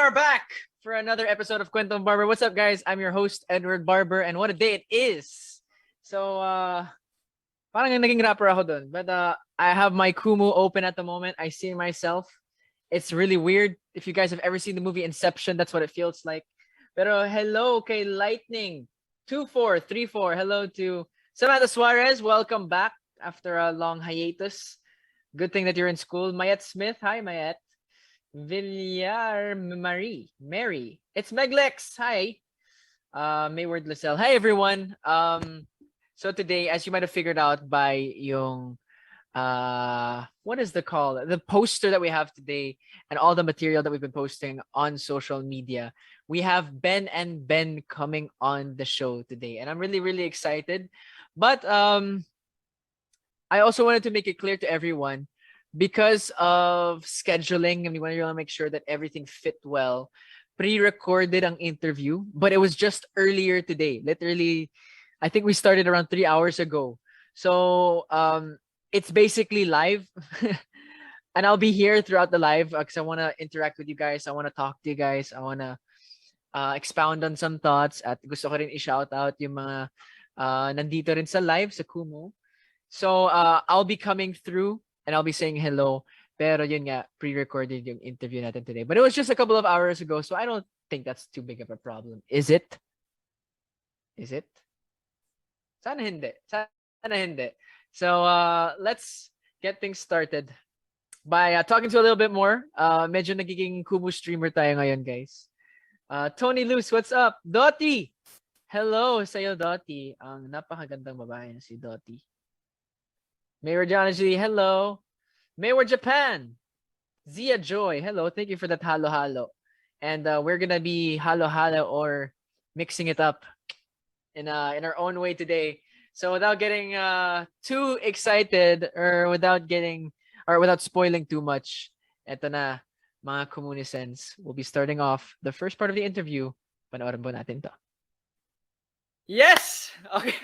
are back for another episode of Kwentong Barber. What's up, guys? I'm your host, Edward Barber, and what a day it is. So, parang naging rapper ako dun. But I have my kumu open at the moment. I see myself. It's really weird. If you guys have ever seen the movie Inception, that's what it feels like. Pero hello kay Lightning 2434. Hello to Samantha Suarez. Welcome back after a long hiatus. Good thing that you're in school. Mayette Smith. Hi, Mayette. Villar Mary. It's Meglex. Hi. Mayward Lacelle. Hi, everyone. So today, as you might have figured out by yung what is the call? The poster that we have today and all the material that we've been posting on social media. We have Ben and Ben coming on the show today. And I'm really, really excited. But I also wanted to make it clear to everyone, because of scheduling, and we want to make sure that everything fit well, pre-recorded ang interview, but it was just earlier today. Literally, I think we started around 3 hours ago. So it's basically live. And I'll be here throughout the live because I want to interact with you guys. I want to talk to you guys. I want to expound on some thoughts. At gusto ko rin i-shout out yung mga nandito rin sa live sa Kumu. So I'll be coming through and I'll be saying hello. Pero yun nga, pre-recorded yung interview natin today. But it was just a couple of hours ago, so I don't think that's too big of a problem. Is it? Is it? Sana hindi. Sana hindi. So let's get things started by talking to a little bit more. Medyo nagiging Kumu streamer tayo ngayon, guys. Tony Luz, what's up? Dottie! Hello sa'yo, Dottie. Ang napakagandang babae na si Dottie. Mayor Jonagy, hello. Mayor Japan, Zia Joy, hello. Thank you for that halo. And we're gonna be halo or mixing it up in our own way today. So without getting too excited or without spoiling too much, eto na mga Komunisens. We'll be starting off the first part of the interview. Panoorin po natin to. Yes! Okay.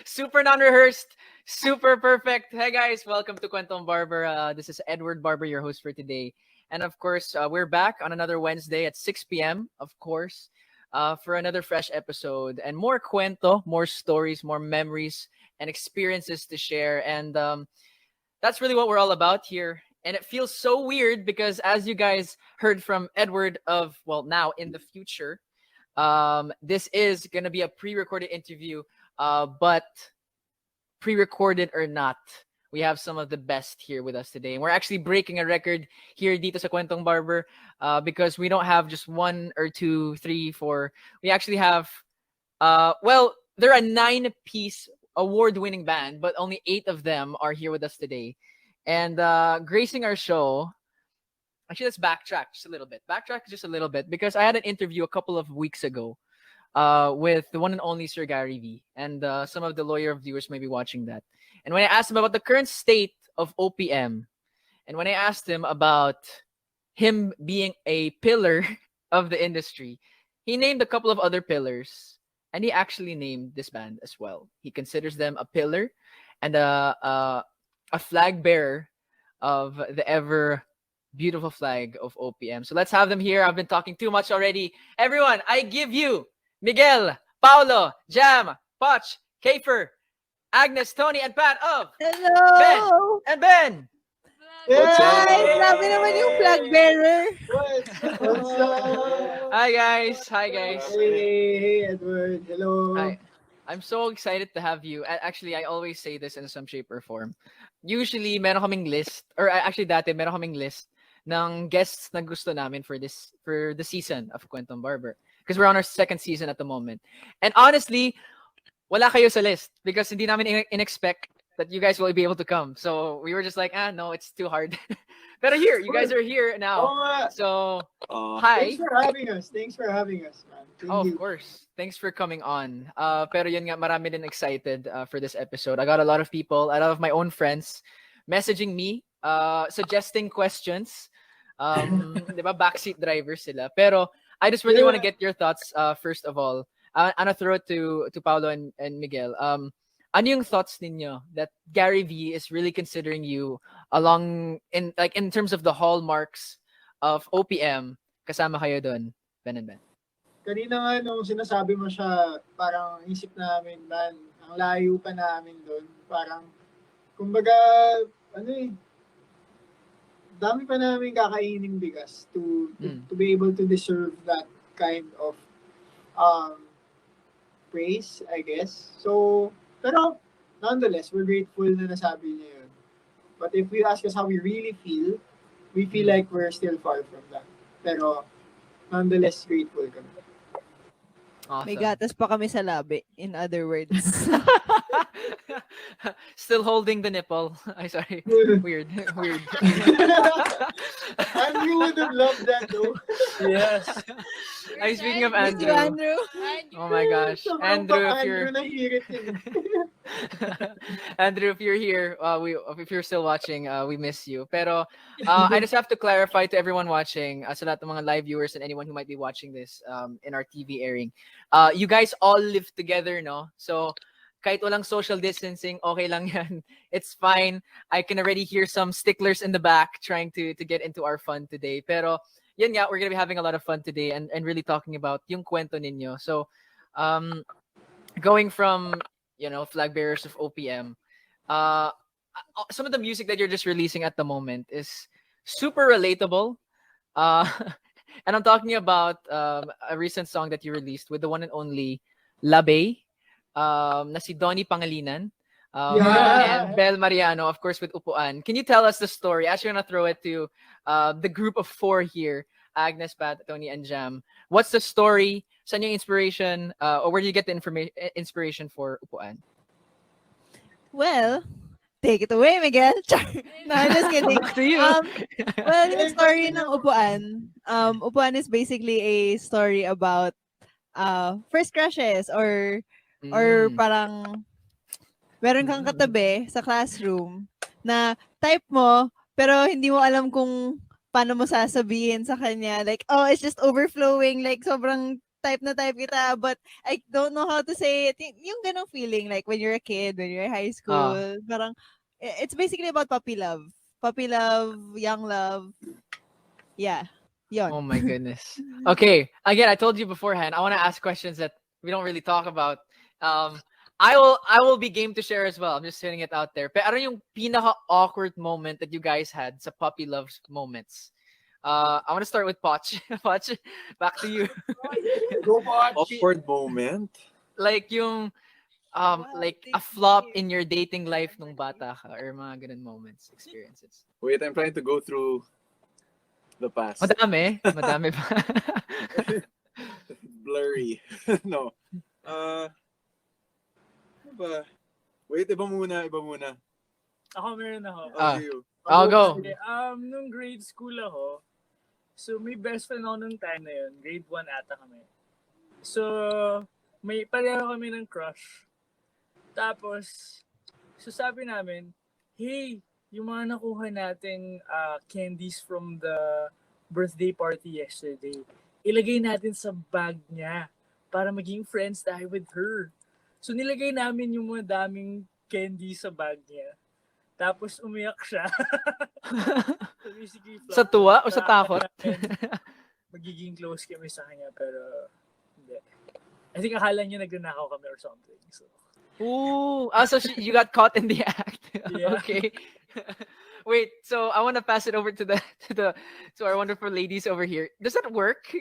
Super non-rehearsed. Super perfect. Hey guys, welcome to Kwentong Barber. This is Edward Barber, your host for today. And of course, we're back on another Wednesday at 6 p.m., of course, for another fresh episode. And more kwento, more stories, more memories, and experiences to share. And that's really what we're all about here. And it feels so weird because as you guys heard from Edward now in the future, this is going to be a pre-recorded interview, but pre-recorded or not, we have some of the best here with us today. And we're actually breaking a record here dito sa Kwentong Barber because we don't have just 1 or 2, 3, 4. We actually have, they're a 9-piece award-winning band, but only 8 of them are here with us today. And gracing our show, actually, let's backtrack just a little bit because I had an interview a couple of weeks ago with the one and only Sir Gary V. And some of the lawyer viewers may be watching that. And when I asked him about the current state of OPM, and when I asked him about him being a pillar of the industry, he named a couple of other pillars, and he actually named this band as well. He considers them a pillar and a flag bearer of the ever beautiful flag of OPM. So let's have them here. I've been talking too much already. Everyone, I give you Miguel, Paulo, Jam, Poch, Kafer, Agnes, Tony, and Pat of Hello! Ben and Ben. Hi! Grabe naman yung flag bearer. What's up? Hi guys. Hey, Edward. Hello. Hi. I'm so excited to have you. Actually, I always say this in some shape or form. Usually, meron kaming list, or actually dati, meron kaming list ng guests na gusto namin for the season of Kwentong Barber. Because we're on our 2nd season at the moment. And honestly, wala kayo sa list because hindi namin in-expect that you guys will be able to come. So we were just like, no, it's too hard. But here, you guys are here now. So, hi. Thanks for having us, man. Thank you. Of course. Thanks for coming on. Pero yun nga, marami din excited for this episode. I got a lot of people, a lot of my own friends messaging me, suggesting questions. Di ba? Backseat drivers sila. Pero I just really want to get your thoughts first of all. I'm gonna throw it to Paolo and Miguel. Ano yung thoughts ninyo that Gary V is really considering you along in terms of the hallmarks of OPM? kasama kayo doon, Ben&Ben? Kanina nga nung sinasabi mo siya, parang isip namin, man, ang layo pa namin doon. Parang, kumbaga, dami pa namin kakaining bigas to be able to deserve that kind of praise, I guess. So, pero, nonetheless, we're grateful na nasabi niya yun. But if you ask us how we really feel, we feel like we're still far from that. Pero, nonetheless, grateful kami. Awesome. May gatas pa kami sa labi, in other words. Still holding the nipple. Ay, sorry. Weird. Andrew would have loved that though. Yes. Ay, speaking of Miss Andrew. you, Andrew. Oh my gosh. Andrew, if you're nahirit yun. Andrew, if you're here, if you're still watching, we miss you. Pero I just have to clarify to everyone watching, sa lahat ng mga live viewers and anyone who might be watching this in our TV airing. You guys all live together, no? So kahit walang social distancing, okay lang yan. It's fine. I can already hear some sticklers in the back trying to get into our fun today. Pero yun nga, we're gonna be having a lot of fun today and really talking about yung kwento ninyo. So going from, flag bearers of OPM, some of the music that you're just releasing at the moment is super relatable. And I'm talking about a recent song that you released with the one and only Labe, na si Donnie Pangalinan, and Bel Mariano, of course, with Upuan. Can you tell us the story? Actually, I'm gonna throw it to the group of four here, Agnes, Pat, Tony, and Jam. What's the story? Saan yung inspiration? Or where do you get the inspiration for Upuan? Well, take it away, Miguel. No, I'm just kidding. Back to you. Well, yung story ng Upuan, Upuan is basically a story about first crushes or parang meron kang katabi sa classroom na type mo pero hindi mo alam kung paano mo sasabihin sa kanya. Like, oh, it's just overflowing. Like, sobrang type na type kita but I don't know how to say it. Yung ganong feeling like when you're a kid, when you're in high school. Parang, it's basically about puppy love. Puppy love, young love. Yeah. Yon. Oh my goodness. Okay. Again, I told you beforehand, I want to ask questions that we don't really talk about. I will be game to share as well. I'm just putting it out there. Pero ano yung pinaka-awkward moment that you guys had sa puppy love moments? I want to start with Poch. Poch, back to you. Go Poch. Awkward moment? Like yung like a flop in your dating life nung bata ka or mga ganun moments, experiences. Wait, I'm trying to go through the past. Madami pa. Blurry. No. Ano ba? Wait, iba muna. Ako meron ako. You. I'll go. Okay, nung grade school ako, so may best friend ako nung time na yun. Grade 1 ata kami. So, may pareho kami ng crush. Tapos, so sabi namin, hey, yung mga nakuha nating candies from the birthday party yesterday, ilagay natin sa bag niya para maging friends tayo with her. So, nilagay namin yung mga daming candy sa bag niya. Tapos, umiyak siya. So, basically, Sa tuwa o sa takot? Magiging close kami sa kanya, pero hindi. I think akala niya nagnanakaw kami or something. So, ooh. So you got caught in the act. Yeah. Okay. Wait, so I want to pass it over to our wonderful ladies over here. Does that work?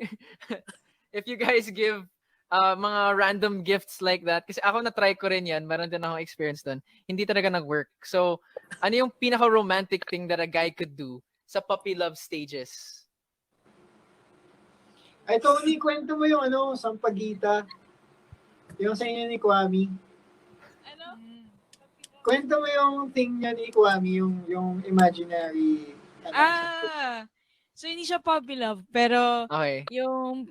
If you guys give mga random gifts like that, kasi ako na-try ko rin yan, meron din akong experience doon, hindi talaga nag-work. So, ano yung pinaka-romantic thing that a guy could do sa puppy love stages? Ay, Tony, kwento mo yung sampagita. Yung sa inyo ni Kwame. Ano? Kwento mo yung thing niya ni Kwame, yung imaginary. So hindi siya puppy love, pero Okay. yung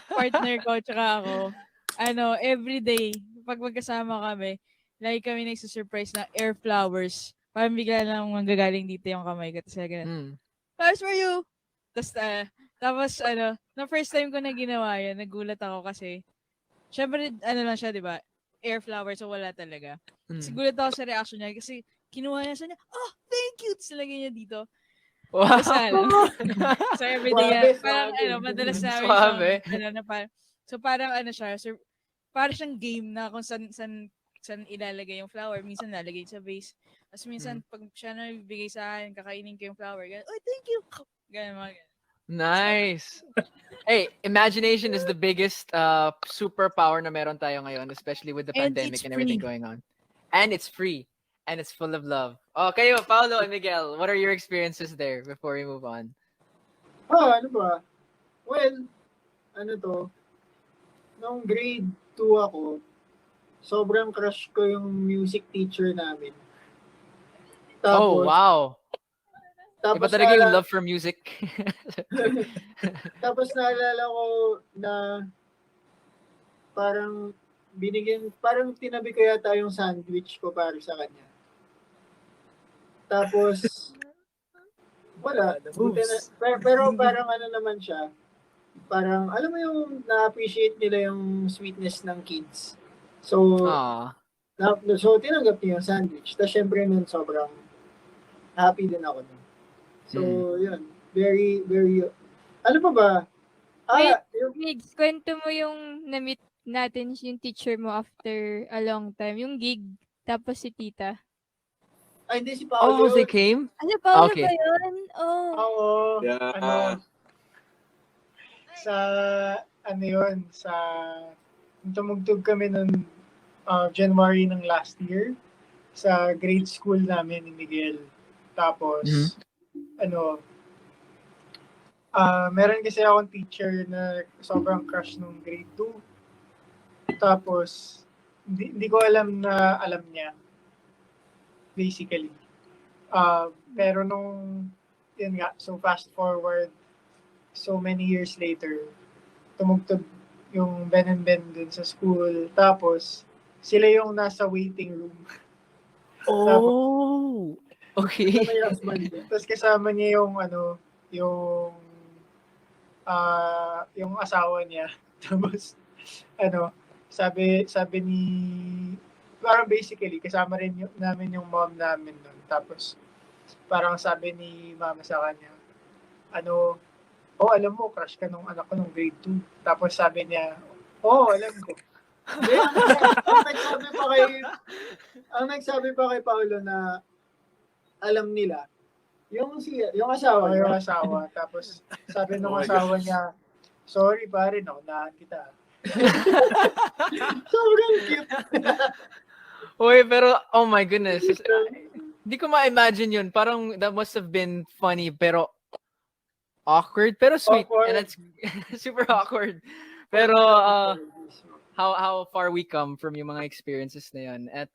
partner ko tsaka ako, everyday, pag magkasama kami, lagi kami nagsusurprise na air flowers. Parang bigla lang manggagaling dito yung kamay ko. Tapos gano'n, flowers for you! Tapos, na first time ko na ginawa yun, nagulat ako kasi, syempre, lang siya, di ba? Air flowers, so wala talaga. Gulat ako sa reaction niya kasi kinuha niya sa niya, oh, thank you! Tapos nilagay niya dito. Wow. Basta so everyday, parang madalas namin siyang, Suave. na parang, so parang siya, so, parang siyang game na kung saan ilalagay yung flower. Minsan lalagay sa vase. Tapos minsan, pag siya na bibigay sa akin, kakainin ko yung flower. Ganun, oh, thank you. Ganun, mga ganun. Nice. Hey, imagination is the biggest superpower na meron tayo ngayon, especially with the And pandemic it's and everything free. going on. And it's free. And it's full of love. Oh, kayo, Paolo and Miguel, what are your experiences there before we move on? Ano ba? Well, ano to, nung grade 2 ako, sobrang crush ko yung music teacher namin. Oh, wow. Iba Tapos talaga yung love for music. tapos naalala ko na parang parang tinabi ko yata yung sandwich ko para sa kanya. Tapos, wala. Pero parang ano naman siya, parang, alam mo yung na-appreciate nila yung sweetness ng kids. So, Aww. so tinanggap niya yung sandwich. Tapos syempre nun sobrang happy din ako nun. So, yun. Very, very, ano pa ba? Migs, kwento mo yung na-meet natin yung teacher mo after a long time. Yung gig, tapos si tita. Ay, hindi si Paolo. Oh, they came? Ano, Paolo Okay. ba yun? Oh. Oo. Yeah. Sa, sa, tumugtog kami nun January ng last year sa grade school namin ni Miguel. Tapos, meron kasi akong teacher na sobrang crush nung grade 2. Tapos, hindi ko alam na alam niya. Basically. Pero yun nga, so fast forward, so many years later, tumugtog yung Ben&Ben dun sa school. Tapos, sila yung nasa waiting room. Oh! Okay. Tapos kasama niya yung yung asawa niya. Tapos, sabi ni, parang basically, kasama rin namin yung mom namin nun. Tapos, parang sabi ni mama sa kanya, alam mo, crush ka nung anak ko nung grade 2. Tapos sabi niya, alam ko. ang nagsabi pa kay Paolo na alam nila, yung asawa. Yung asawa. Tapos sabi nung asawa niya, sorry pare, naunahan kita. Sobrang cute. Uy, pero, oh my goodness. Hindi ko ma-imagine yun. Parang that must have been funny, pero awkward, pero sweet. Awkward. And that's super awkward. Pero, how far we come from yung mga experiences na yun. At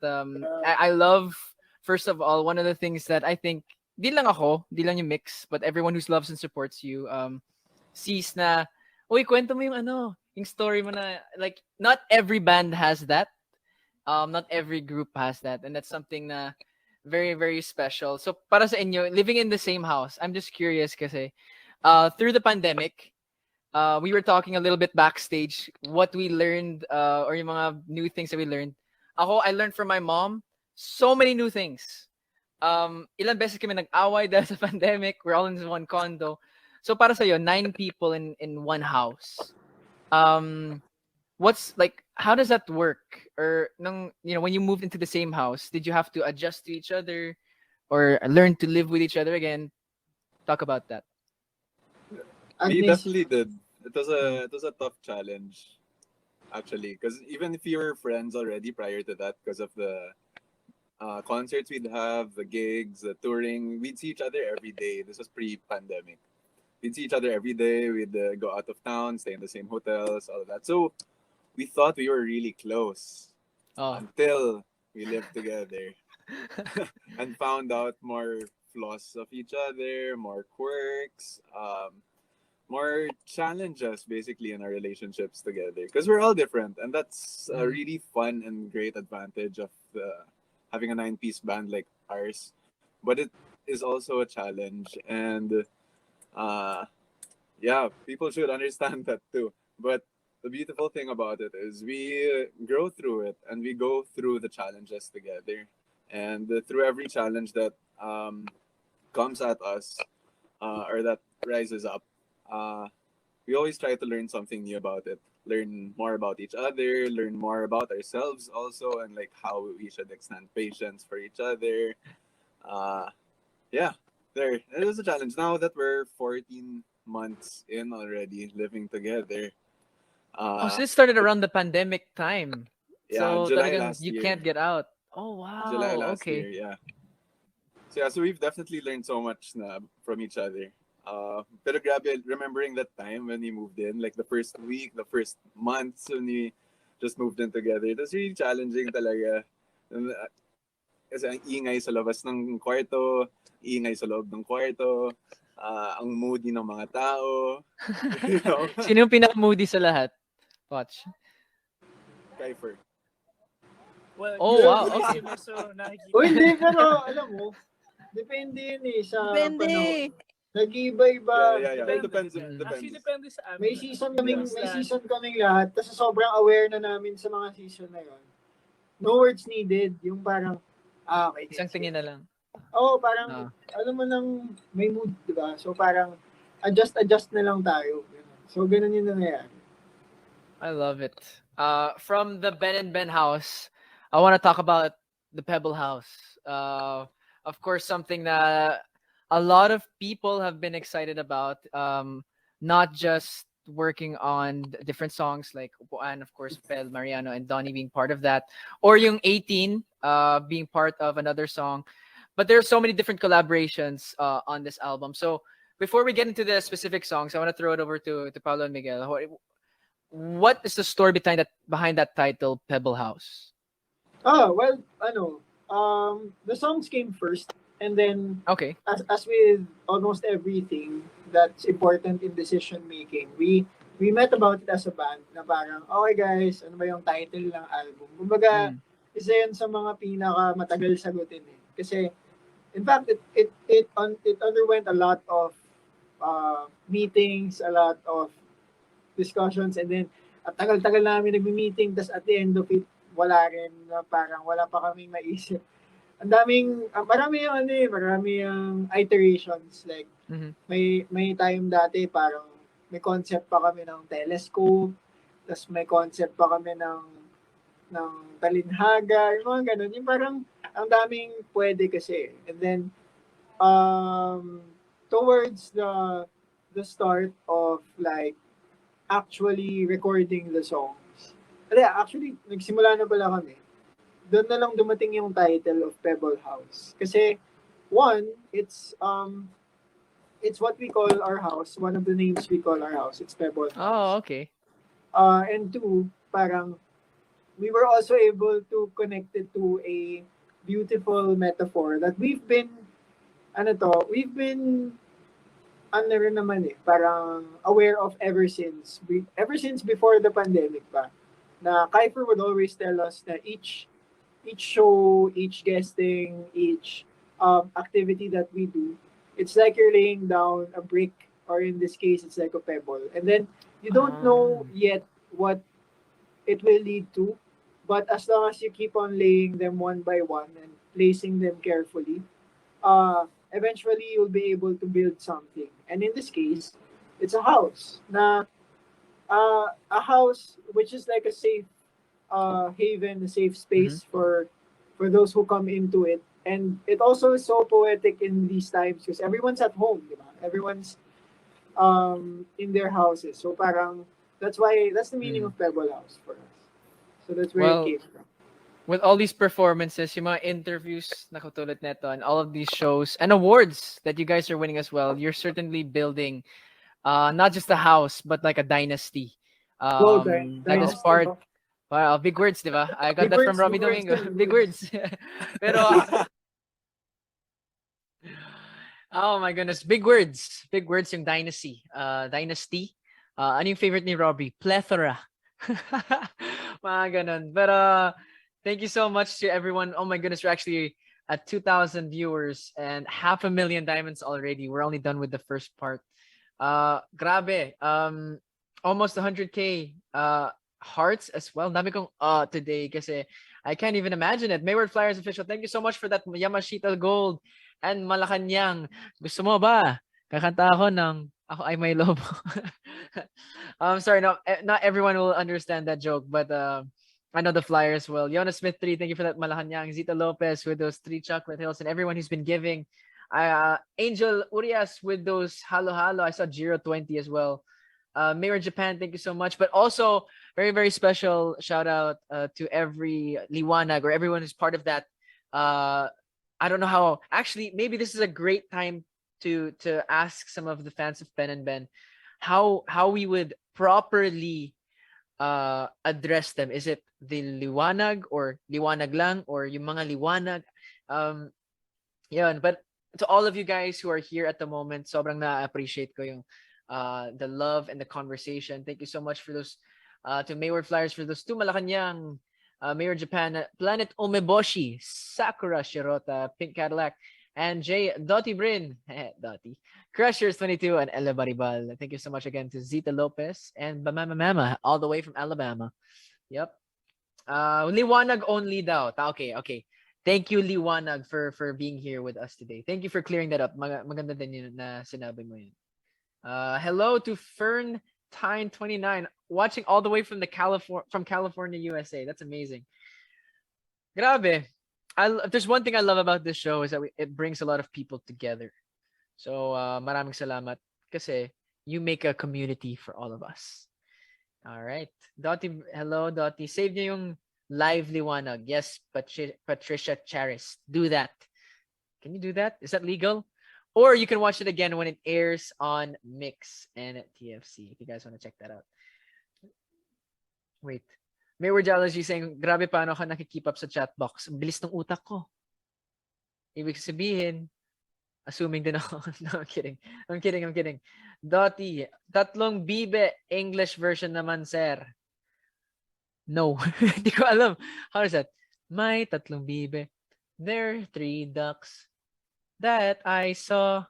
I love, first of all, one of the things that I think, di lang yung mix, but everyone who loves and supports you, sees na, uy, kwento mo yung story mo na, like, not every band has that. Not every group has that. And that's something na very, very special. So, para sa inyo, living in the same house, I'm just curious kasi, through the pandemic, we were talking a little bit backstage what we learned or yung mga new things that we learned. I learned from my mom so many new things. Ilan beses kami nag-away dahil sa pandemic. We're all in one condo. So para sa'yo, 9 people in one house. How does that work? Or when you moved into the same house, did you have to adjust to each other or learn to live with each other again? Talk about that. We definitely did. It was a tough challenge, actually, because even if you were friends already prior to that, because of the concerts we'd have, the gigs, the touring, we'd see each other every day. This was pre-pandemic. We'd see each other every day. We'd go out of town, stay in the same hotels, all of that. So we thought we were really close until we lived together and found out more flaws of each other, more quirks, more challenges basically in our relationships together because we're all different, and that's a really fun and great advantage of having a 9-piece band like ours. But it is also a challenge, and people should understand that too. But the beautiful thing about it is we grow through it, and we go through the challenges together, and through every challenge that comes at us, or that rises up, we always try to learn something new about it. Learn more about each other, learn more about ourselves also, and like how we should extend patience for each other. Uh, yeah, there. It is a challenge. Now that we're 14 months in already living together, Oh, uh, so this started around the pandemic time. yeah, So July talagang last you year. can't get out. Oh, July wow. last year, Okay. yeah. So yeah, so we've definitely learned so much na from each other. Pero grabe, remembering that time when we moved in, like the first week, the first months when we just moved in together, it was really challenging talaga. And, kasi ang ingay sa labas ng kwarto, ingay sa loob ng kwarto, ang moody ng mga tao, you know, Sino yung pinaka-moody sa lahat? Watch. Kaifer. Well, Oh, wow. usually Okay. kami, so nakikita. O hindi, pero alam mo, depende yun sa Depende. panahon. Nag-iiba-iba. Yeah. It depends. Actually, depende sa amin. May season Depende kaming, sa may lahat. season kaming lahat. Tapos sobrang aware na namin sa mga season na yun. No words needed. Yung parang, okay. Isang tingin na lang. Oo, parang, alam mo nang may mood, di ba? So parang, adjust na lang tayo. So ganun yung nangyayari. I love it. From the Ben&Ben house, I want to talk about the Pebble house. Of course, something that a lot of people have been excited about. Not just working on different songs like Upuan, of course, Pel, Mariano, and Donnie being part of that, or yung 18 being part of another song. But there are so many different collaborations on this album. So before we get into the specific songs, I want to throw it over to Paolo and Miguel. What is the story behind that title, Pebble House? Well, the songs came first, and then Okay. as with almost everything that's important in decision making, we met about it as a band na parang, okay guys, ano ba yung title ng album? Kumbaga, isa yan sa mga pinaka matagal sagutin eh. Kasi, in fact, it underwent a lot of meetings, a lot of discussions, and then at tagal-tagal namin nagmi-meeting, tas at the end of it, wala rin, na parang wala pa kaming maisip. Ang daming, marami yung iterations, like, may time dati, parang may concept pa kami ng telescope, tas may concept pa kami ng talinhaga, yung mga ganun, yung parang, ang daming pwede kasi. And then, towards the start of, like, actually recording the songs. Actually, nagsimula na pala kami. Doon na lang dumating yung title of Pebble House. Kasi, one, it's what we call our house. One of the names we call our house. It's Pebble House. Oh, okay. And two, parang, we were also able to connect it to a beautiful metaphor that we've been parang aware of ever since before the pandemic pa. Na Kiefer would always tell us that each show, each guesting, each activity that we do, it's like you're laying down a brick, or in this case, it's like a pebble. And then you don't know yet what it will lead to, but as long as you keep on laying them one by one and placing them carefully, eventually you'll be able to build something. And in this case, it's a house. A house which is like a safe haven, a safe space for those who come into it. And it also is so poetic in these times because everyone's at home, diba? Everyone's in their houses. So parang that's the meaning of Pebble House for us. So that's where it came from. With all these performances, yung mga interviews na katulad neto, and all of these shows and awards that you guys are winning as well, you're certainly building not just a house, but like a dynasty. That is part. Wow, big words, di ba? I got that from Robbie Domingo. Big words. Pero, oh my goodness, big words. Big words yung dynasty. Dynasty. Ano yung favorite ni Robbie? Plethora. Mga ganun. But thank you so much to everyone. Oh my goodness, we're actually at 2,000 viewers and 500,000 diamonds already. We're only done with the first part. Grabe. Almost 100K hearts as well. Dami kong today kasi I can't even imagine it. Mayward Flyers official, thank you so much for that Yamashita Gold and Malacanang. Gusto mo ba? Kakanta ako ng Ako Ay May Lobo. Sorry, not everyone will understand that joke, but I know the Flyers will. Jonas Smith 3, thank you for that, Malacanang. Zita Lopez with those 3 chocolate hills, and everyone who's been giving. Angel Urias with those halo halo. I saw Jiro 20 as well. Mayor Japan, thank you so much. But also, very, very special shout out to every Liwanag or everyone who's part of that. I don't know how. Actually, maybe this is a great time to ask some of the fans of Ben&Ben how we would properly address them. Is it the liwanag or liwanag lang or yung mga liwanag? Yun. But to all of you guys who are here at the moment, sobrang na-appreciate ko yung the love and the conversation. Thank you so much for those to Mayward Flyers for those 2 Malacanang, Mayor Japan, Planet Omeboshi, Sakura Shirota, Pink Cadillac, and Jay Dottie Brin, Dottie, Crushers 22, and Ella Baribal. Thank you so much again to Zita Lopez and Bamama Mama, all the way from Alabama. Yep. Liwanag only daw. Okay. Thank you, Liwanag, for being here with us today. Thank you for clearing that up. Maganda din yun na sinabi mo yun. Hello to Fern Tyne 29, watching all the way from California, USA. That's amazing. Grabe. If there's one thing I love about this show is that it brings a lot of people together. So maraming salamat kasi you make a community for all of us. All right. Dottie, hello, Dottie. Save niyo yung live liwanag. Yes, Patricia Charis. Do that. Can you do that? Is that legal? Or you can watch it again when it airs on Mix and at TFC if you guys want to check that out. Wait. Mayward Jealousy saying, grabe paano ka nakikeep up sa chat box. Ang bilis ng utak ko. Ibig sabihin, assuming din ako. No, I'm kidding. Dottie, tatlong bibe, English version naman, sir. No. Hindi ko alam. How is that? May tatlong bibe. There are 3 ducks that I saw.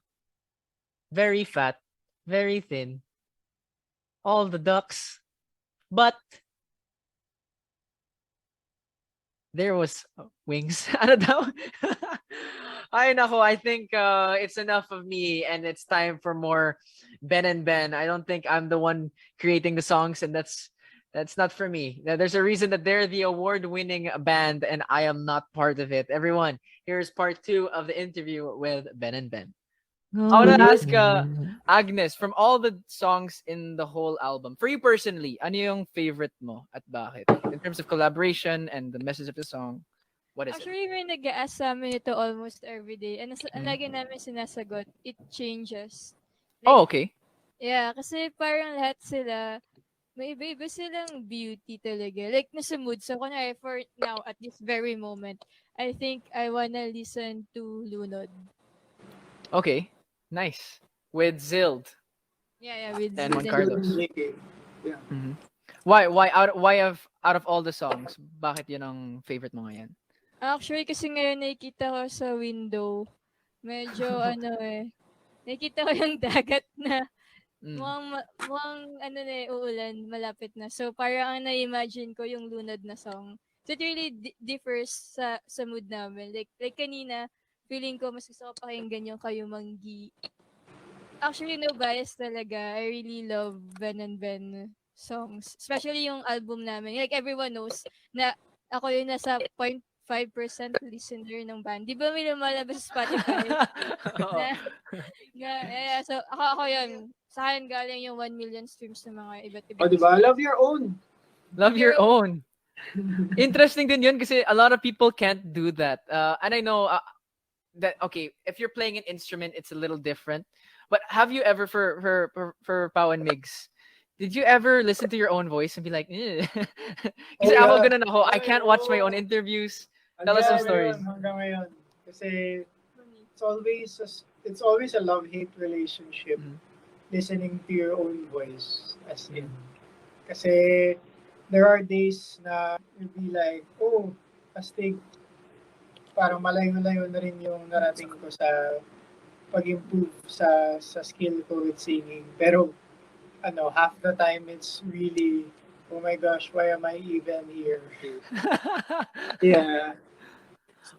Very fat, very thin. All the ducks. But there was wings. Ano daw? Ay nako, I think it's enough of me and it's time for more Ben&Ben. I don't think I'm the one creating the songs and that's not for me. There's a reason that they're the award-winning band and I am not part of it. Everyone, here's part 2 of the interview with Ben&Ben. I want to ask Agnes, from all the songs in the whole album, for you personally, ano yung favorite mo at bakit? In terms of collaboration and the message of the song, what is Actually, may nag-a-ask sa amin ito almost every day. And lagi namin sinasagot, it changes. Oh, okay. Yeah, kasi parang lahat sila, may iba-iba silang beauty talaga. Like, nasa mood. So, kunwari, for now, at this very moment, I think I wanna listen to Lunod. Okay. Nice. With Zild. Yeah, with and Juan Zild. Carlos. Yeah. Mm-hmm. Why out of all the songs, bakit yun ang favorite mo ngayon? Actually, kasi ngayon nakikita ko sa window, medyo nakikita ko yung dagat na mukhang uulan, malapit na. So, parang ang na-imagine ko yung Lunod na song. So, it really differs sa mood namin. Like kanina, feeling ko mas gusto ko pakinggan yung Kayo Manggi. Actually, no bias talaga. I really love Ben&Ben songs. Especially yung album namin. Like, everyone knows na ako yung nasa 0.5% listener ng band. Di ba may lumalabas sa Spotify? So, ako yun. Sa akin galing yung 1 million streams ng mga iba't ibang. Oh, diba? Love your own. Love your own. Interesting din yun kasi a lot of people can't do that. And I know that, okay, if you're playing an instrument, it's a little different. But have you ever, for Pao and Migs, did you ever listen to your own voice and be like, kasi ako ganun ako. I can't watch my own interviews. Tell us some stories. Hanggang ngayon. Kasi it's always a love-hate relationship listening to your own voice as in. Kasi there are days na you'll be like, oh, astig, parang malayo-layo na rin yung narating ko sa pag-improve sa skill ko with singing. Pero half the time it's really, oh my gosh, why am I even here? Yeah.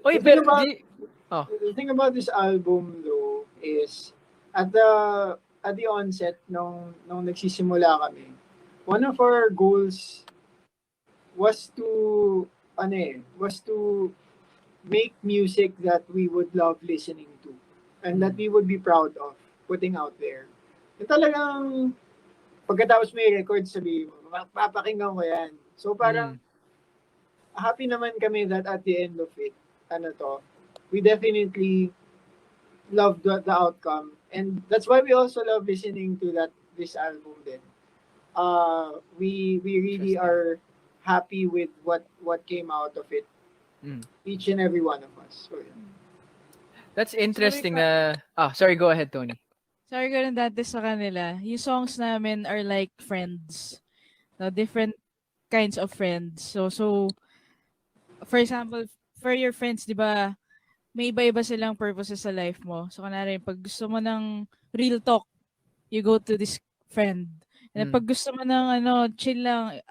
Wait, the thing about this album though is at the onset nung nagsisimula kami, one of our goals was to was to make music that we would love listening to and that we would be proud of putting out there. Yung talagang pagkatapos may record, sabi mo, papakinggan ko yan. So parang happy naman kami that at the end of it, we definitely loved the outcome. And that's why we also love listening to this album then. We really Interesting. are happy with what came out of it. Each and every one of us. So, yeah. That's interesting na... sorry, go ahead, Tony. Sorry ko lang dati sa kanila. Yung songs namin are like friends. No, different kinds of friends. So for example, for your friends, di ba, may iba-iba silang purposes sa life mo. So, kunwari, pag gusto mo ng real talk, you go to this friend. And pag gusto mo ng chill lang,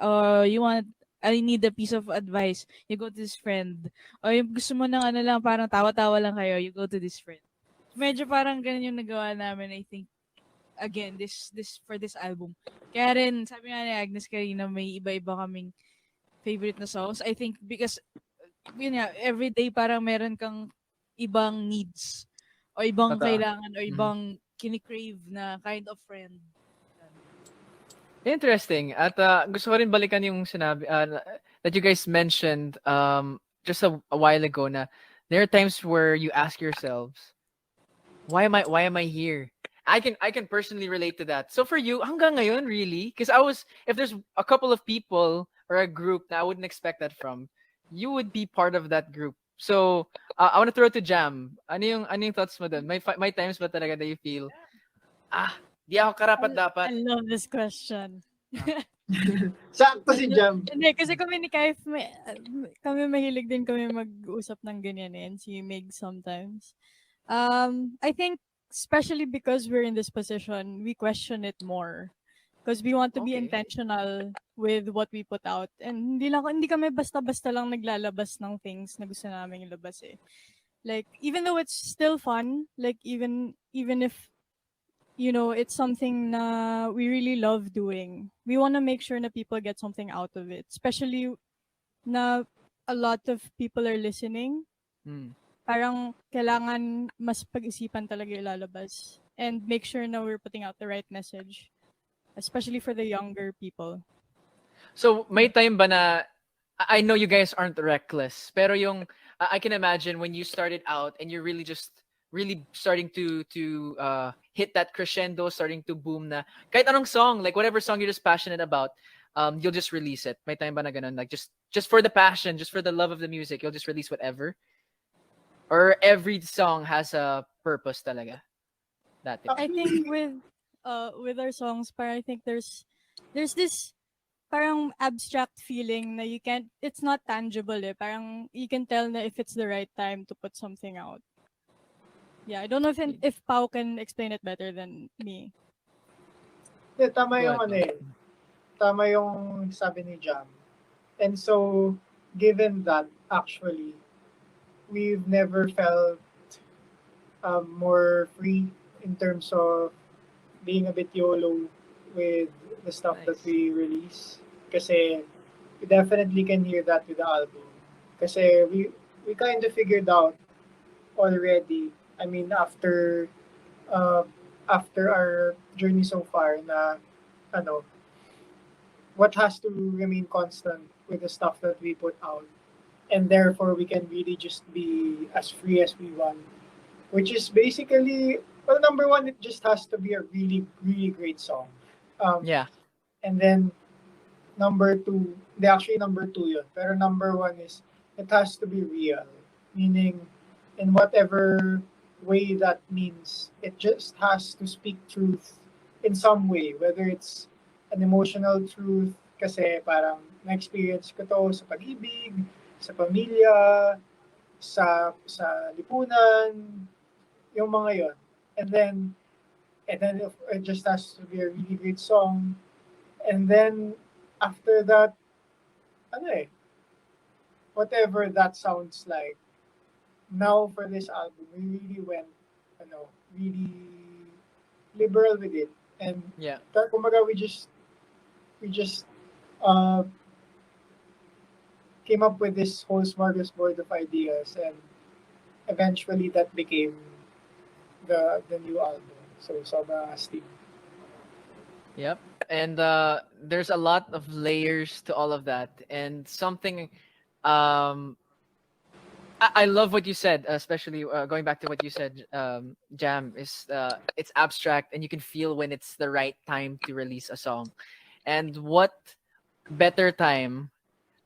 I need a piece of advice, you go to this friend. O yung gusto mo ng lang, parang tawa-tawa lang kayo, you go to this friend. Medyo parang ganun yung nagawa namin, I think, again, this for this album. Kaya rin, sabi nga ni Agnes kanina, may iba-iba kaming favorite na songs. I think because, yun nga, every day parang meron kang ibang needs o ibang kailangan o ibang kinikrave na kind of friend. Interesting. At gusto ko rin balikan yung sinabi that you guys mentioned just a while ago na there are times where you ask yourselves, why am I here? I can personally relate to that. So for you, hanggang ngayon, really? Because if there's a couple of people or a group that I wouldn't expect that from, you would be part of that group. So I want to throw it to Jam. Ano yung thoughts mo dun? May times ba talaga that you feel, di ako karapat-dapat? I love this question. Sakto si Jam. Hindi, kasi kami ni Kaif, kami mahilig din kami mag-usap ng ganyan and si Meg sometimes. I think, especially because we're in this position, we question it more. Because we want to be intentional with what we put out. And hindi kami basta-basta lang naglalabas ng things na gusto namin ilabas eh. Like, even though it's still fun, like even if it's something na we really love doing, we want to make sure na people get something out of it. Especially na a lot of people are listening. Parang kailangan mas pag-isipan talaga ilalabas. And make sure na we're putting out the right message. Especially for the younger people. So, may time ba na, I know you guys aren't reckless, pero yung, I can imagine when you started out and you're really starting to hit that crescendo, starting to boom na, kahit anong song, like whatever song you're just passionate about, you'll just release it. May time ba na ganun? Like just for the passion, just for the love of the music, you'll just release whatever? Or every song has a purpose talaga? I think with our songs, I think there's this parang abstract feeling na it's not tangible eh. Parang you can tell na if it's the right time to put something out. Yeah, I don't know if Pao can explain it better than me. Yeah, tama yung sabi ni Jam. And so, given that, actually, we've never felt more free in terms of being a bit YOLO with the stuff that we release. Kasi we definitely can hear that with the album. Kasi we kind of figured out already, I mean, after our journey so far na, what has to remain constant with the stuff that we put out. And therefore, we can really just be as free as we want. Which is basically, well, number one, it just has to be a really, really great song. Yeah. And then, number two yun. Pero number one is, it has to be real. Meaning, in whatever way that means, it just has to speak truth in some way. Whether it's an emotional truth, kasi parang na-experience ko to sa pag-ibig, sa pamilya, sa lipunan, yung mga yon. And then it just has to be a really great song. And then after that, whatever that sounds like. Now for this album, we really went, really liberal with it, and Yeah. kumbaga we just uh, came up with this whole smorgasbord of ideas, and eventually that became the new album. So sobrang astig. Yep. And there's a lot of layers to all of that. And something um I love what you said, especially going back to what you said, Jam, is it's abstract and you can feel when it's the right time to release a song. And what better time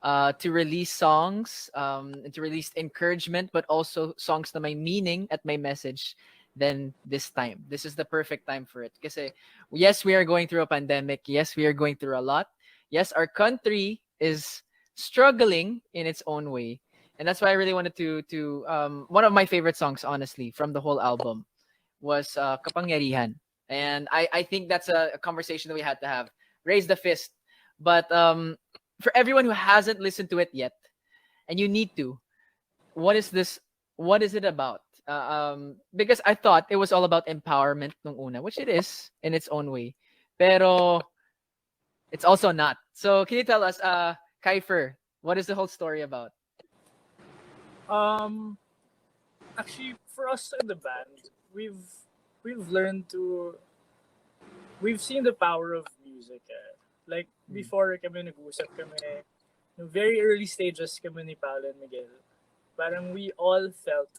to release songs, and to release encouragement, but also songs na may meaning at may message than this time. This is the perfect time for it. Because yes, we are going through a pandemic. Yes, we are going through a lot. Yes, our country is struggling in its own way. And that's why I really wanted to one of my favorite songs, honestly, from the whole album was Kapangyarihan. And I think that's a conversation that we had to have. Raise the fist. But for everyone who hasn't listened to it yet, and you need to, what is this? What is it about? Because I thought it was all about empowerment nung una, which it is in its own way. Pero it's also not. So can you tell us, Kaifer, what is the whole story about? Um, Actually, for us in the band, we've learned to we've seen the power of music. Like before kami nag-usap kami, no very early stages kami ni Paolo and Miguel. Parang we all felt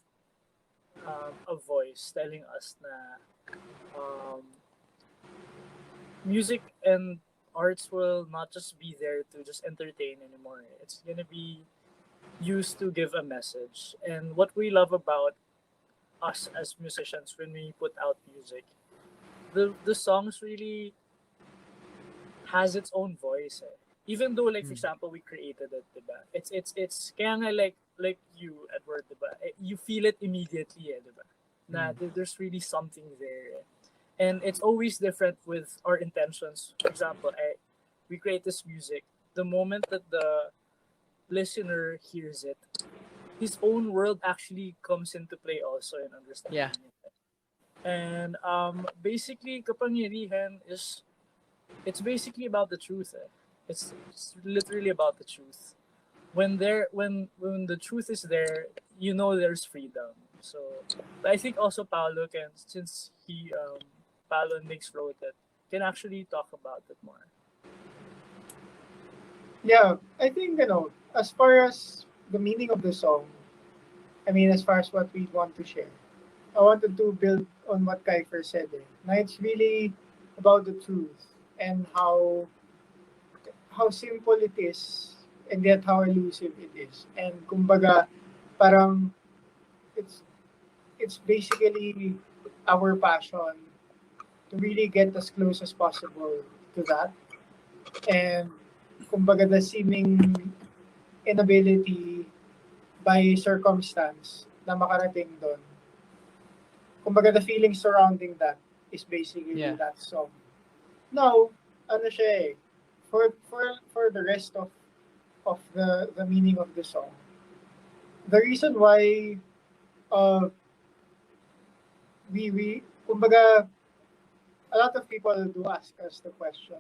a voice telling us na um, music and arts will not just be there to just entertain anymore. It's gonna be used to give a message. And what we love about us as musicians when we put out music, the songs really has its own voice. Even though, like, for example, we created it, diba? It's kaya nga like you, Edward, diba? You feel it immediately, diba? Na there's really something there. And it's always different with our intentions. For example, we create this music. The moment that the listener hears it, his own world actually comes into play also in understanding Yeah. it. And basically, Kapangyarihan it's basically about the truth. It's literally about the truth. When the truth is there, you know there's freedom. So I think also Paolo can, since Paolo and Mix wrote it, can actually talk about it more. Yeah, I think as far as the meaning of the song, I mean, as far as what we want to share, I wanted to build on what Kaifer said. Now it's really about the truth and how simple it is and yet how elusive it is. And kumbaga, parang it's it's basically our passion to really get as close as possible to that. And kumbaga the seeming inability by circumstance na makarating doon. Kumbaga the feeling surrounding that is basically Yeah. that song. Now, ano siya for the rest of the meaning of the song. The reason why uh we kumbaga a lot of people do ask us the question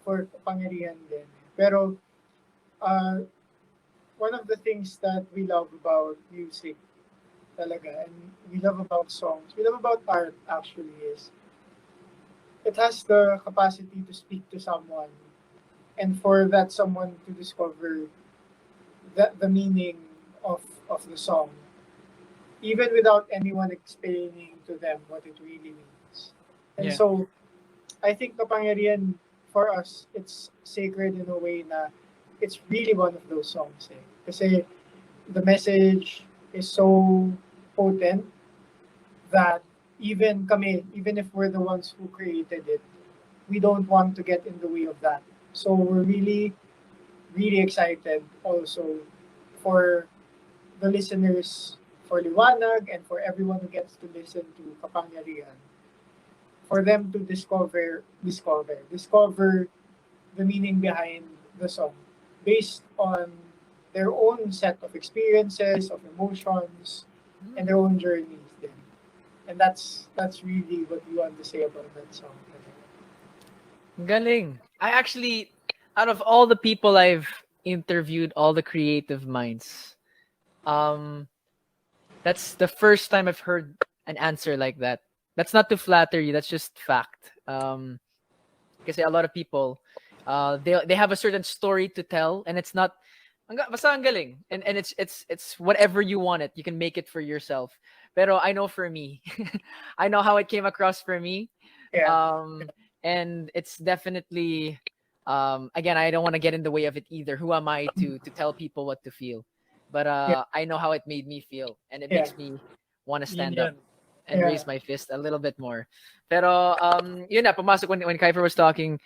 for pangyarihan din. Pero one of the things that we love about music talaga, and we love about songs, we love about art actually, is it has the capacity to speak to someone, and for that someone to discover the meaning of the song, even without anyone explaining to them what it really means. And Yeah. so, I think Kapangyarihan, for us, it's sacred in a way na it's really one of those songs. Kasi the message is so potent that even kami, even if we're the ones who created it, we don't want to get in the way of that. So we're really, really excited also for the listeners, for Liwanag, and for everyone who gets to listen to Kapangyarihan, for them to discover the meaning behind the song based on their own set of experiences, of emotions, and their own journeys. Then. And that's really what we want to say about that song. Galing. I actually, out of all the people I've interviewed, all the creative minds, um, that's the first time I've heard an answer like that. That's not to flatter you. That's just fact. Because a lot of people, they have a certain story to tell, and it's not. Basta ang galing, and it's whatever you want it. You can make it for yourself. Pero I know for me, I know how it came across for me. Yeah. And it's definitely, again, I don't want to get in the way of it either. Who am I to tell people what to feel? But I know how it made me feel, and it makes me want to stand up and raise my fist a little bit more. Pero yun na, pumasok when Kiefer was talking,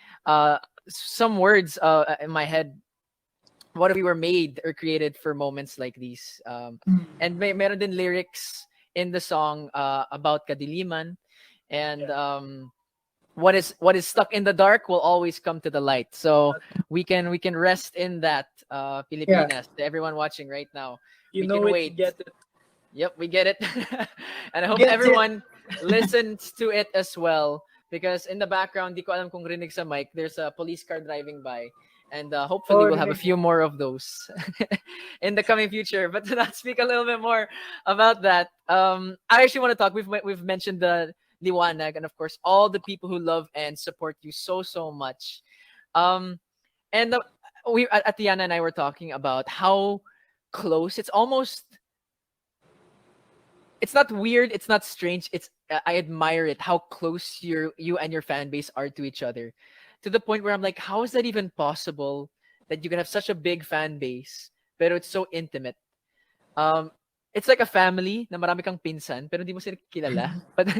some words in my head. What if we were made or created for moments like these? And meron din lyrics in the song about kadiliman, and what is stuck in the dark will always come to the light. So we can rest in that, Pilipinas. To everyone watching right now, You we know can it, wait. you get it. Yep, we get it. And I hope Get it. everyone listens to it as well, because in the background, di ko alam kung rinig sa mic, there's a police car driving by. And hopefully we'll have a few more of those in the coming future. But to not speak a little bit more about that, I actually want to talk. We've mentioned the Liwanag, and of course all the people who love and support you so much. And we at Tiana and I were talking about how close. It's almost. It's not weird. It's not strange. I admire it how close you and your fan base are to each other. To the point where I'm like, how is that even possible that you can have such a big fan base, pero it's so intimate? It's like a family na marami kang pinsan, pero di mo sila kilala. But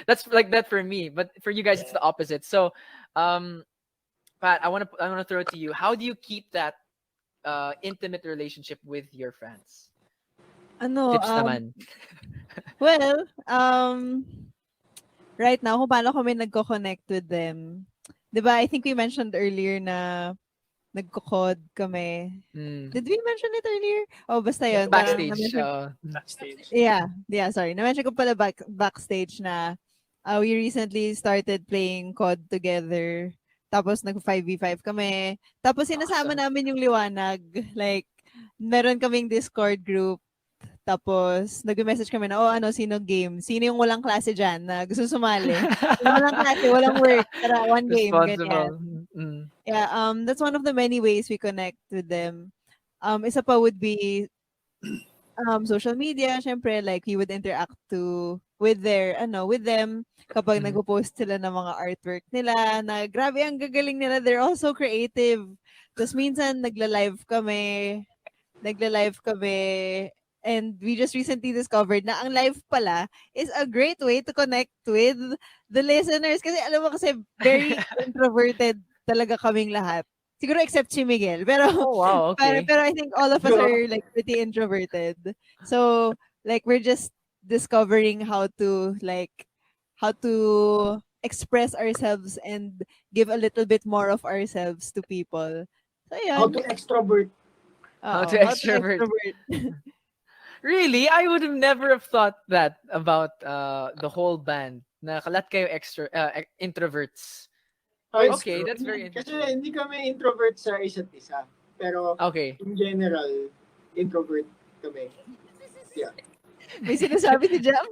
that's like that for me. But for you guys, it's the opposite. So, Pat, I want to throw it to you. How do you keep that intimate relationship with your fans? Ano, Tips naman. well, right now, kung paano kami nagko-connect with them. Diba, I think we mentioned earlier na nagko-code kami. Did we mention it earlier? Oh, basta yun. Backstage. Backstage. Yeah, sorry. Na-mention ko pala backstage na we recently started playing COD together. Tapos nag-5v5 kami. Tapos sinasama namin yung Liwanag. Like, meron kaming Discord group. Tapos, nag-message kami na, sino game? Sino yung walang klase dyan na gusto sumali? Walang klase, walang work. Tara, one game. Ganyan. Yeah, that's one of the many ways we connect with them. Isa pa would be social media. Syempre, like, we would interact with them kapag nag-post sila ng mga artwork nila na grabe, ang gagaling nila. They're also creative. Tapos minsan, nagla-live kami. And we just recently discovered na ang live pala is a great way to connect with the listeners. Kasi alam mo kasi very introverted talaga kaming lahat. Siguro except si Miguel. Pero, wow, okay. pero I think all of us are like pretty introverted. So, like, we're just discovering how to express ourselves and give a little bit more of ourselves to people. So, yeah. How to extrovert. How to extrovert. Really? I would have never have thought that about the whole band. Na kalat kayo introverts. Okay, that's very interesting. Kasi hindi kami introvert sa isa't isa. Pero in general, introvert kami. Yeah. May sinasabi si Jam?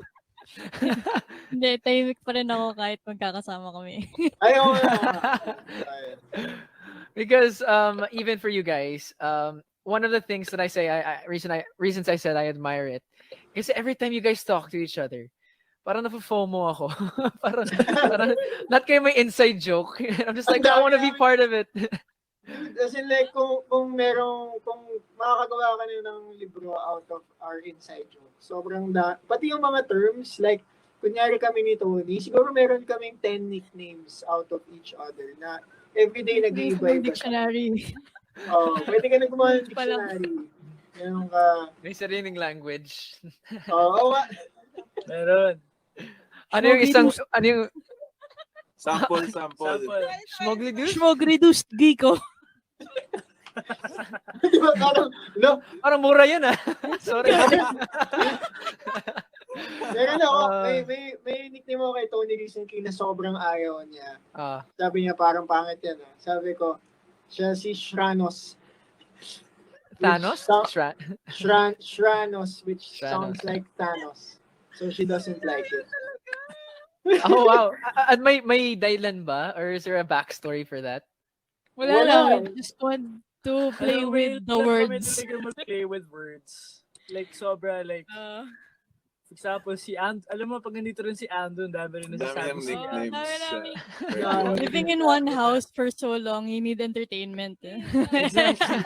Hindi, tahimik pa rin ako kahit magkakasama kami. Ayaw na. Because even for you guys, one of the things that I say, reasons I said I admire it, is every time you guys talk to each other, parang na-FOMO ako. parang not kayo may inside joke. I'm just like, I want to be part of it. As in like, kung makakagawa ka ng libro out of our inside joke, sobrang pati yung mga terms, like, kunyari kami ni Tony, siguro meron kaming 10 nicknames out of each other na everyday nag-iiba-iba. Dictionary. Pwede ka na gumawa ng dictionary. Meron ka. May sariling language. Meron. Ano yung Sample. Schmogreduced Giko. Diba, parang mura yun ah. Sorry. Meron ako, recently na sobrang ayaw niya. Ah, Sabi niya parang pangit yan. Sabi ko, siya si Shranos. Thanos? Shranos, which Shranos. sounds like Thanos. So she doesn't like it. Oh, wow. At may dahilan ba? Or is there a backstory for that? Wala Wala. lang. We just want to play Ano, with the kami words. talaga mag-play with words. Like, sobra, like, for example, alam mo, pag nandito rin si Ando, dami rin Dami nasasabi niyang siya. nicknames. dami namin. Yeah. Living in one house for so long, you need entertainment. Exactly.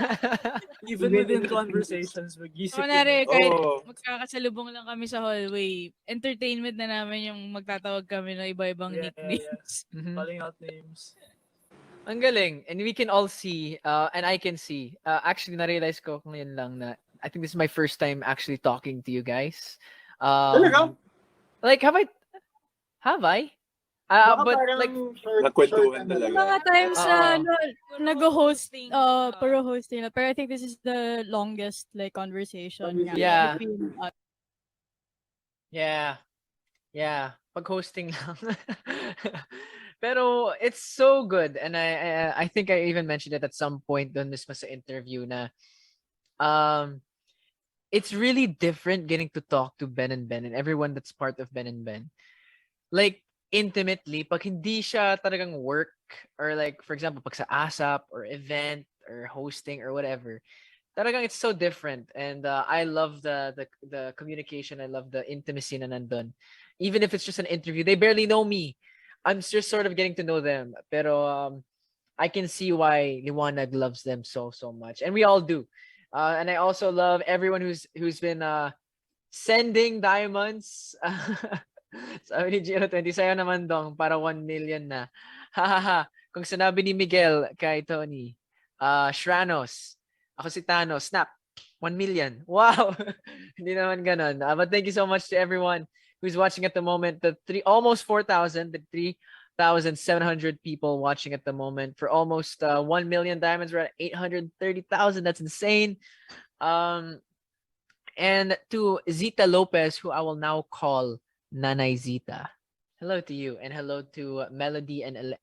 Even Even within within conversations, mag-isip Kunwari, ka kahit Oh. magkakasalubong lang kami sa hallway, entertainment na namin yung magtatawag kami ng iba-ibang Yeah, nicknames. Mhm. calling out names. Ang galing. And we can all see, and I can see. Actually, na-realize ko ngayon lang na I think this is my first time actually talking to you guys. Talaga? Like, have I? Baka But parang like, short, Nagkwentuhan talaga. Yung mga times na Oo. nag-hosting, puro hosting na. Pero I think this is the longest like conversation Yeah. between us. Yeah. Pag-hosting lang. Pero it's so good, and I think I even mentioned it at some point doon mismo sa interview na it's really different getting to talk to Ben and Ben and everyone that's part of Ben and Ben. Like, intimately, pag hindi siya talagang work or like, for example, pag sa ASAP or event or hosting or whatever, talagang it's so different. And I love the communication. I love the intimacy na nandun. Even if it's just an interview, they barely know me. I'm just sort of getting to know them. Pero I can see why Liwanag loves them so much. And we all do. And I also love everyone who's been sending diamonds. Sabi ni Giro20, sayo naman dong, para 1 million na. Hahaha. Kung sinabi ni Miguel kay Tony, Shranos, ako si Thanos, snap, 1 million. Wow! Hindi naman ganun. But thank you so much to everyone who's watching at the moment. Almost 4,000, the 3,700 people watching at the moment. For almost 1 million diamonds, we're at 830,000. That's insane. And to Zita Lopez, who I will now call Nanay Zita. Hello to you, and hello to Melody and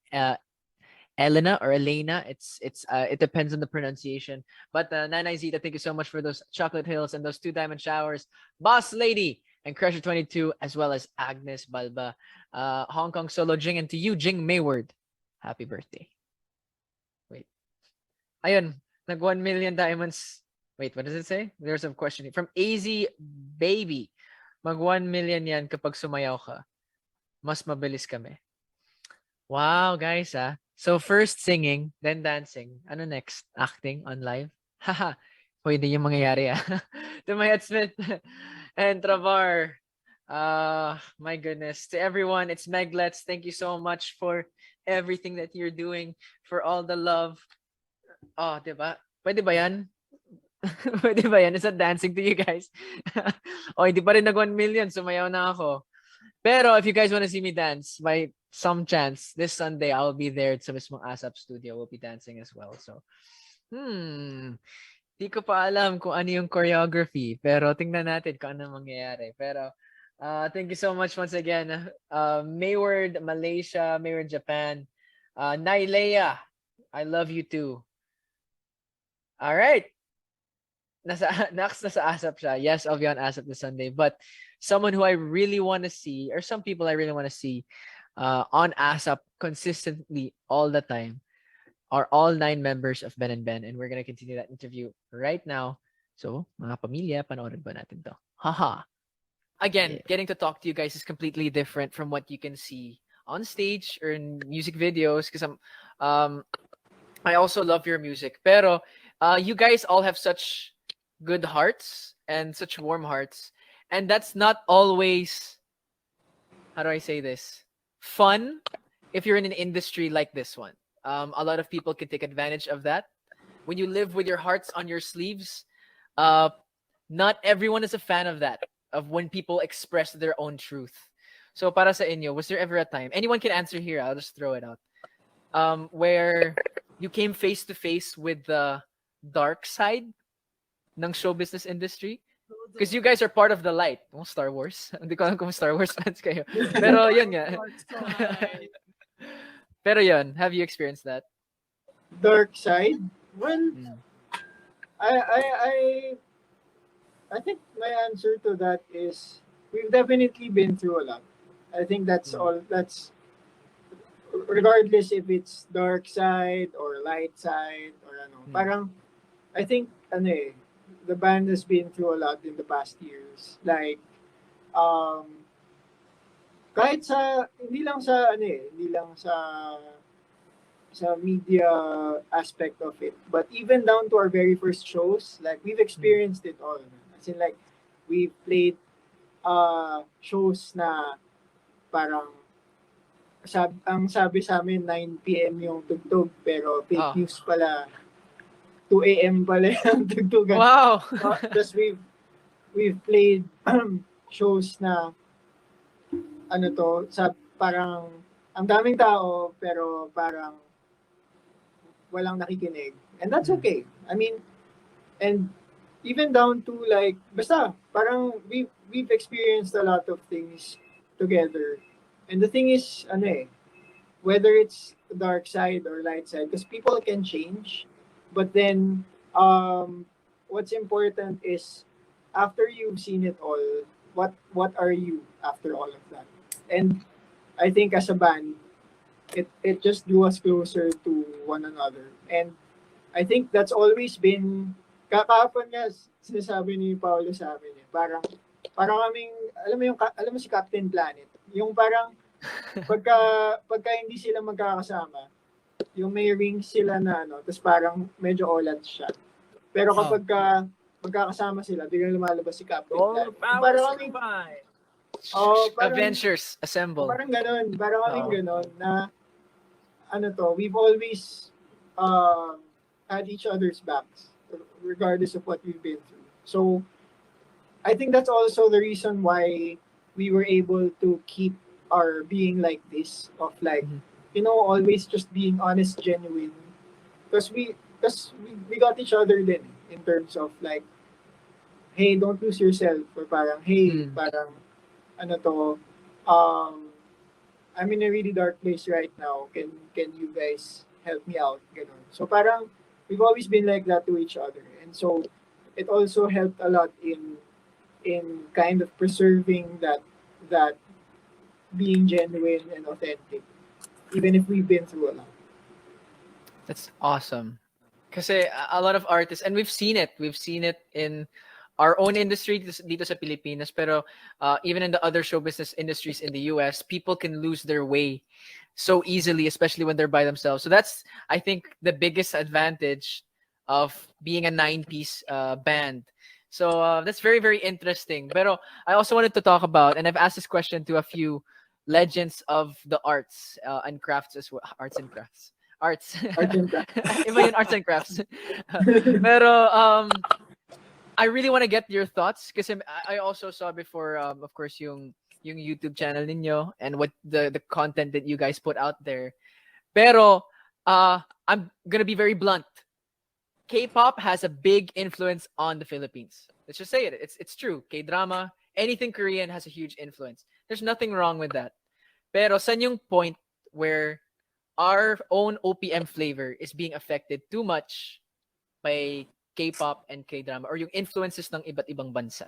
Elena or Elena. It depends on the pronunciation. But Nanay Zita, thank you so much for those chocolate hills and those 2 diamond showers. Boss Lady and Crusher 22, as well as Agnes Balba, Hong Kong Solo Jing, and to you, Jing Mayward, happy birthday. Wait, ayun, nag 1 million diamonds. Wait, what does it say? There's a question from AZ Baby. Mag 1 million yan kapag sumayaw ka. Mas mabilis kami. Wow, guys, So first singing, then dancing. Ano next? Acting on live? Haha. Pwede yung mangyayari, To Mayat Smith and Travar. My goodness. To everyone, it's Meglets. Thank you so much for everything that you're doing, for all the love. Oh, diba? Pwede ba yan? Pwede ba yan? Is that dancing to you guys? Hindi pa rin nag 1 million. Sumayaw na ako. Pero if you guys want to see me dance, by some chance, this Sunday, I'll be there sa mismong ASAP studio. We'll be dancing as well. So, di ko pa alam kung ano yung choreography. Pero tingnan natin kung ano mangyayari. Pero, thank you so much once again. Mayward, Malaysia, Mayward, Japan. Nailea, I love you too. All right. Nasa ASAP siya. Yes, I'll be on ASAP this Sunday. But someone who I really want to see, or some people I really want to see on ASAP consistently all the time, are all 9 members of Ben and Ben. And we're going to continue that interview right now. So, mga pamilya, panoorin ba natin to? Haha. Again, getting to talk to you guys is completely different from what you can see on stage or in music videos. Because I also love your music. Pero, you guys all have such good hearts and such warm hearts. And that's not always, how do I say this? Fun if you're in an industry like this one. A lot of people can take advantage of that. When you live with your hearts on your sleeves, not everyone is a fan of that, of when people express their own truth. So para sa inyo, was there ever a time, anyone can answer here, I'll just throw it out, where you came face to face with the dark side ng show business industry? Because you guys are part of the light. Oh, Star Wars. Hindi ko alam kung Star Wars fans kayo. Pero yun nga. Pero yun, have you experienced that? Dark side? Well, Mm. I think my answer to that is we've definitely been through a lot. I think that's Mm. all. That's regardless if it's dark side or light side or ano. Mm. Parang I think the band has been through a lot in the past years. Like kahit sa hindi lang sa hindi lang sa media aspect of it, but even down to our very first shows, like we've experienced it all. As in, like we played shows na parang ang sabi sa amin 9 p.m. yung tugtog pero fake news pala 2 a.m. pala yung tugtugan. Wow. Tapos we've played shows na sa parang ang daming tao pero parang walang nakikinig. And that's okay. I mean, and even down to like, basta, parang we've experienced a lot of things together. And the thing is, whether it's dark side or light side, because people can change. But then, what's important is, after you've seen it all, what are you after all of that? And I think as a band, it just drew us closer to one another. And I think that's always been, kakahapon nga, sinasabi ni Paolo sa amin, parang kaming, alam mo si Captain Planet, yung parang, pagka hindi sila magkakasama, yung may rings sila na tapos parang medyo olat siya. Pero kapag magkakasama sila, biglang lumalabas si Captain Planet. Parang kaming, parang, Avengers Assemble. Parang ganun na we've always had each other's backs regardless of what we've been through. So I think that's also the reason why we were able to keep our being like this of like always just being honest, genuine, because we got each other then in terms of like, hey, don't lose yourself, or parang hey, parang I'm in a really dark place right now. Can you guys help me out? Ganun. So parang we've always been like that to each other. And so it also helped a lot in kind of preserving that being genuine and authentic, even if we've been through a lot. That's awesome. Kasi a lot of artists, and we've seen it in our own industry dito sa Pilipinas, pero even in the other show business industries in the US, people can lose their way so easily, especially when they're by themselves. So that's, I think, the biggest advantage of being a 9-piece band. So that's very, very interesting. Pero I also wanted to talk about, and I've asked this question to a few legends of the arts and crafts as well. Arts and crafts. Iba yun, arts and crafts. Pero I really want to get your thoughts because I also saw before, of course, yung YouTube channel ninyo and what the content that you guys put out there. Pero I'm gonna be very blunt. K-pop has a big influence on the Philippines. Let's just say it. It's true. K-drama, anything Korean has a huge influence. There's nothing wrong with that. Pero saan yung point where our own OPM flavor is being affected too much by K-pop and K-drama, or yung influences ng iba't ibang bansa?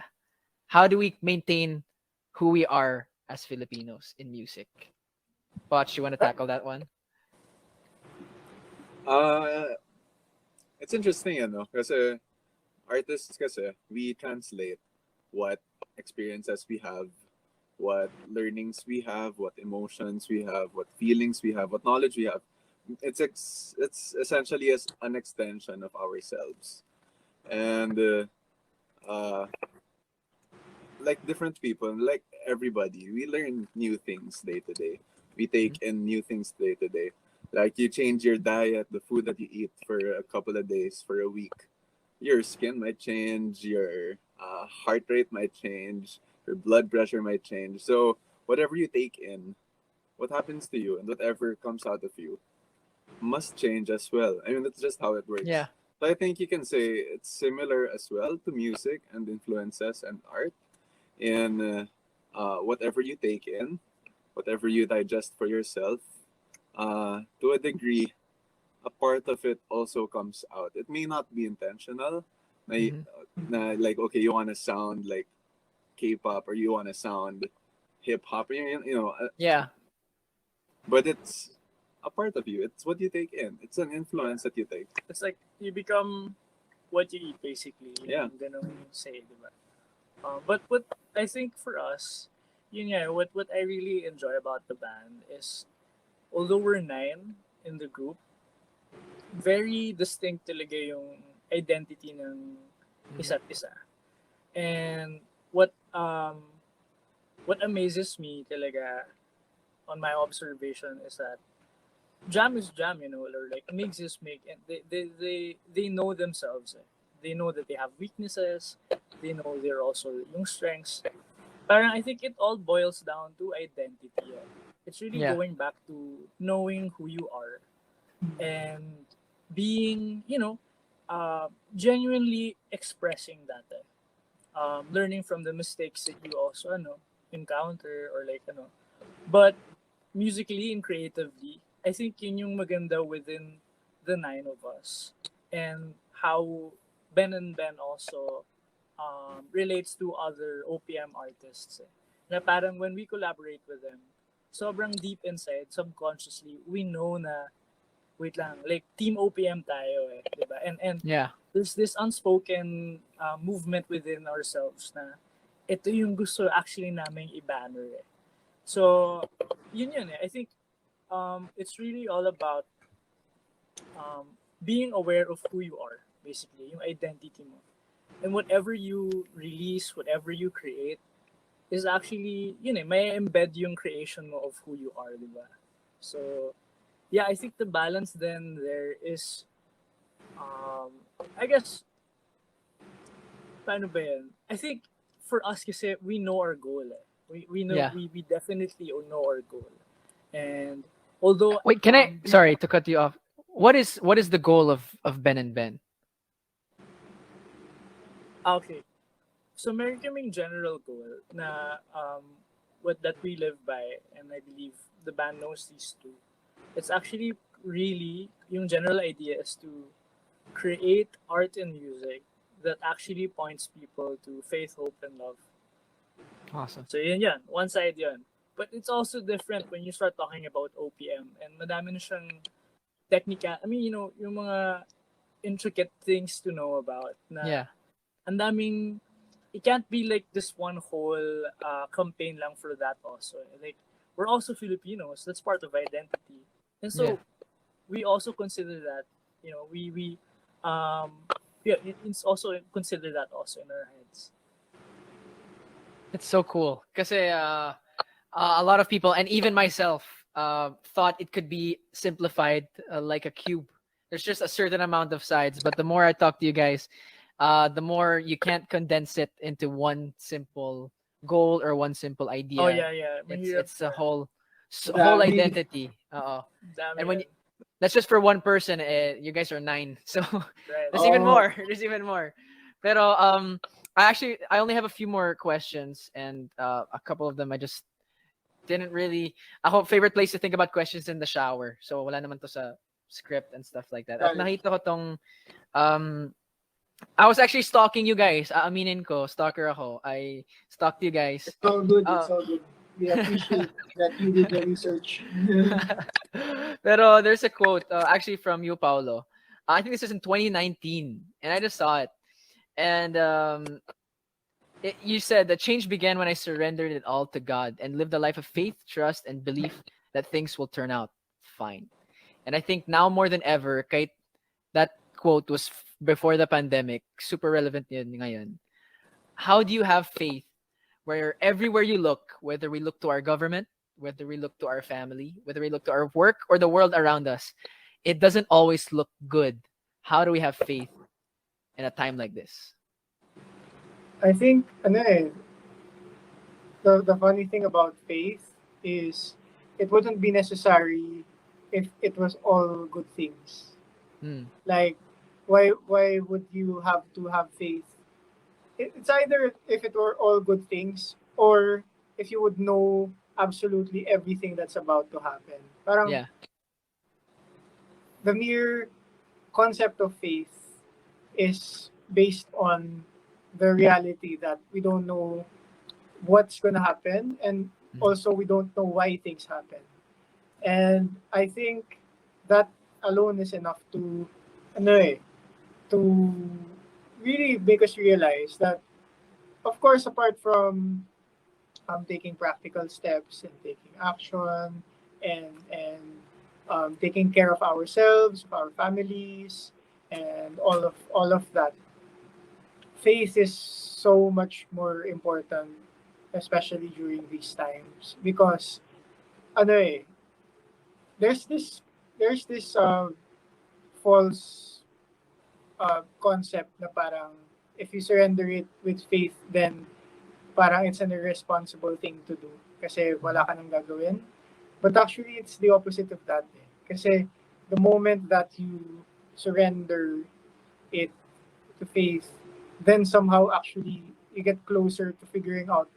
How do we maintain who we are as Filipinos in music? Botch, you want to tackle that one? It's interesting, kasi artists kasi we translate what experiences we have, what learnings we have, what emotions we have, what feelings we have, what knowledge we have. It's essentially as an extension of ourselves. And like different people, like everybody, we learn new things day to day. We take in new things day to day. Like you change your diet, the food that you eat for a couple of days, for a week. Your skin might change, your heart rate might change, your blood pressure might change. So whatever you take in, what happens to you and whatever comes out of you must change as well. I mean, that's just how it works. Yeah. I think you can say it's similar as well to music and influences and art. In whatever you take in, whatever you digest for yourself, to a degree, a part of it also comes out. It may not be intentional. Mhm. Like, okay, you want to sound like K-pop or you want to sound hip hop, Yeah. but it's a part of you. It's what you take in. It's an influence that you take. It's like you become what you eat, basically. Yeah. Yung ganun say, diba? But what I think for us, what I really enjoy about the band is, although we're 9 in the group, very distinct talaga yung identity ng isa't isa. And what amazes me talaga on my observation is that jam is jam, or like mix is make, and they know themselves. They know that they have weaknesses. They know they're also yung strengths. Parang I think it all boils down to identity. It's really Yeah. going back to knowing who you are and being, genuinely expressing that. Learning from the mistakes that you also encounter, or like but musically and creatively, I think yun yung maganda within the 9 of us, and how Ben&Ben also relates to other OPM artists. Na parang when we collaborate with them, sobrang deep inside, subconsciously, we know na, wait lang, like team OPM tayo diba? And Yeah. there's this unspoken movement within ourselves na ito yung gusto actually naming i-banner. So, yun I think it's really all about being aware of who you are, basically, yung identity mo. And whatever you release, whatever you create, is actually, may embed yung creation mo of who you are, diba? So, yeah, I think the balance then there is, I guess, paano ba yan? I think for us kasi we know our goal. We know, Yeah. we definitely know our goal. And although Wait, can I? Sorry to cut you off. What is the goal of Ben&Ben? Okay. So meron kaming general goal na what that we live by, and I believe the band knows these two. It's actually really, yung general idea is to create art and music that actually points people to faith, hope, and love. Awesome. So yan. One side yan. But it's also different when you start talking about OPM, and madami na siyang technical, yung mga intricate things to know about. Na Yeah. ang daming, it can't be like this one whole campaign lang for that also. Like, we're also Filipinos. That's part of identity. And so, Yeah. we also consider that, it's also consider that also in our heads. It's so cool. Kasi a lot of people, and even myself, thought it could be simplified like a cube. There's just a certain amount of sides, but the more I talk to you guys, the more you can't condense it into one simple goal or one simple idea. Oh, yeah. It's a whole Dami. identity. And when that's just for one person, you guys are 9. So right. there's even more. There's even more. Pero I only have a few more questions, and a couple of them I just didn't really. Ako, favorite place to think about questions in the shower. So wala naman to sa script and stuff like that. At nakita ko tong I was actually stalking you guys. Aaminin ko, stalker ako. I stalked you guys. It's all good. It's all good. We appreciate that you did the research. Pero there's a quote actually from you, Paulo. I think this was in 2019, and I just saw it. And you said that change began when I surrendered it all to God and lived a life of faith, trust, and belief that things will turn out fine. And I think now more than ever, kahit that quote was before the pandemic, super relevant yun ngayon. How do you have faith where everywhere you look, whether we look to our government, whether we look to our family, whether we look to our work or the world around us, it doesn't always look good? How do we have faith in a time like this? I think, the funny thing about faith is it wouldn't be necessary if it was all good things. Hmm. Like, why would you have to have faith? It's either if it were all good things or if you would know absolutely everything that's about to happen. Parang Yeah. the mere concept of faith is based on the reality that we don't know what's going to happen, and also we don't know why things happen. And I think that alone is enough to ano to really make us realize that, of course, apart from taking practical steps and taking action and taking care of ourselves, of our families, and all of that, faith is so much more important, especially during these times, because ano there's this false concept na parang if you surrender it with faith, then parang it's an irresponsible thing to do kasi wala ka nang gagawin. But actually, it's the opposite of that. Kasi the moment that you surrender it to faith, then somehow actually you get closer to figuring out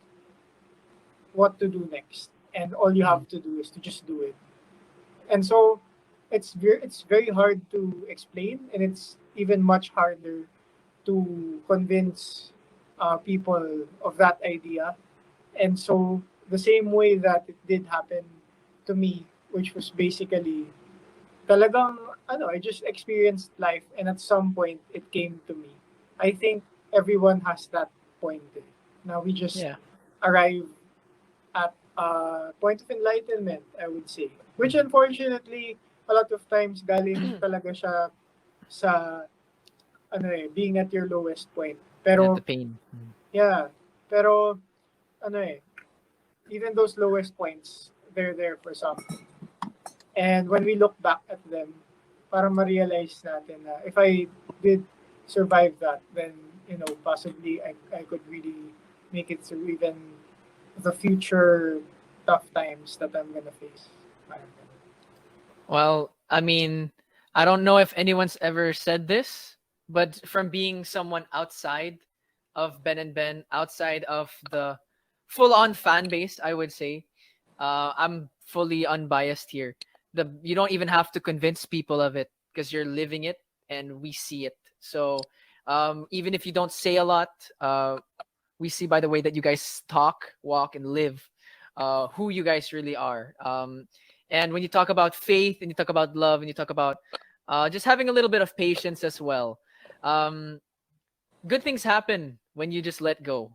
what to do next. And all you have to do is to just do it. And so it's very hard to explain, and it's even much harder to convince people of that idea. And so the same way that it did happen to me, which was basically talagang I just experienced life, and at some point it came to me. I think everyone has that point. Now we just arrive at a point of enlightenment, I would say. Which unfortunately, a lot of times galing talaga siya sa being at your lowest point. Pero the pain. yeah, pero even those lowest points, they're there for something. And when we look back at them, para ma-realize natin na if I did survive that, then possibly I could really make it through even the future tough times that I'm gonna face. Well, I mean, I don't know if anyone's ever said this, but from being someone outside of Ben&Ben, outside of the full-on fan base, I would say, I'm fully unbiased here. You don't even have to convince people of it because you're living it and we see it. So even if you don't say a lot, we see by the way that you guys talk, walk, and live who you guys really are. And when you talk about faith and you talk about love and you talk about just having a little bit of patience as well, good things happen when you just let go.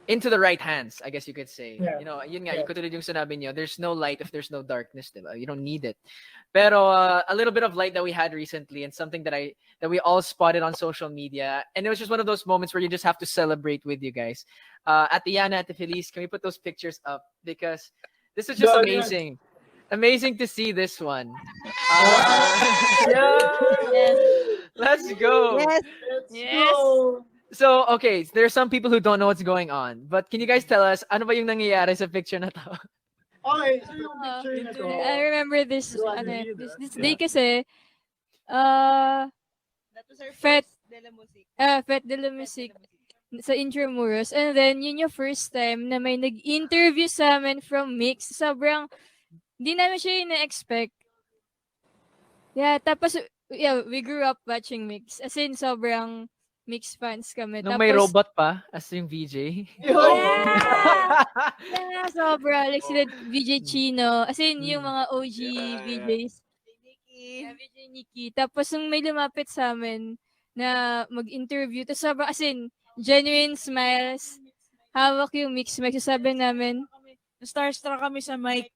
Into the right hands, I guess you could say. Yeah. Yun nga, yung katulad yung sinabi niyo, there's no light if there's no darkness, diba? You don't need it. Pero a little bit of light that we had recently, and something that we all spotted on social media, and it was just one of those moments where you just have to celebrate with you guys. At the Yana, at the Feliz, can we put those pictures up? Because this is just amazing. Amazing to see this one. Yeah. Let's go. Yes. So, okay, there are some people who don't know what's going on. But can you guys tell us, ano ba yung nangyayari sa picture na to? Okay, so yung picture na to. I remember this this day kasi That was our Fête first de la musique. Fête de la Musique sa Intramuros. And then, yun yung first time na may nag-interview sa amin from Mix. Sobrang, hindi namin siya ina-expect. Yeah, tapos, we grew up watching Mix. As in, sobrang Mix fans kami. Nung Tapos, may robot pa as yung VJ. Yeah! Yeah, sobra. Like sila VJ Chino. As in, yung mga OG VJs. Yeah, VJ Nikki. Tapos, nung may lumapit sa amin na mag-interview, tapos sobrang, as in, genuine smiles. Hawak yung Mix mic. Sabi namin, Starstruck kami sa mic.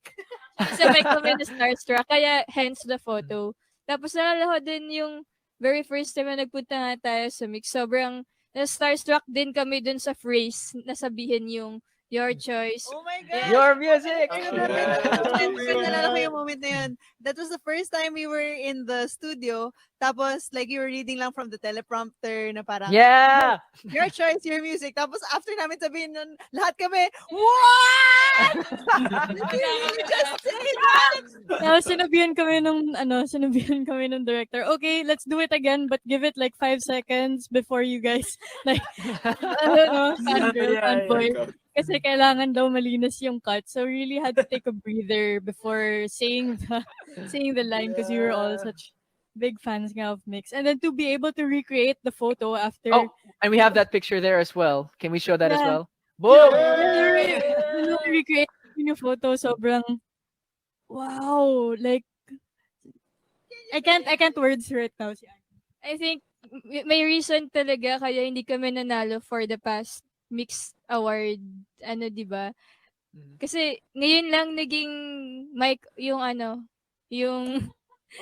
sa mic kami na starstruck. Kaya, hence the photo. Tapos, nalala ko din yung very first time na nagpunta nga tayo sa Mix. Sobrang starstruck din kami dun sa phrase na sabihin yung your choice. Oh my God! Your music! Nalala ko yung moment na yun. That was the first time we were in the studio. Tapos, like, you were reading lang from the teleprompter na parang, Yeah! your choice, your music. Tapos, after namin sabihin nun, lahat kami, what? Did you just say that? Tapos sinabihan kami ng director, okay, let's do it again, but give it like 5 seconds before you guys, like, fangirl, fanboy. Kasi kailangan daw malinis yung cut. So really had to take a breather before saying the line because we were all such big fans nga of Mix. And then to be able to recreate the photo after. Oh, and we have that picture there as well. Can we show that as Yeah. well? Boom! Nung recreate yung photo, sobrang wow, like I can't words right now. I think may reason talaga kaya hindi kami nanalo for the past Mix Award, di ba? Kasi ngayon lang naging mic yung yung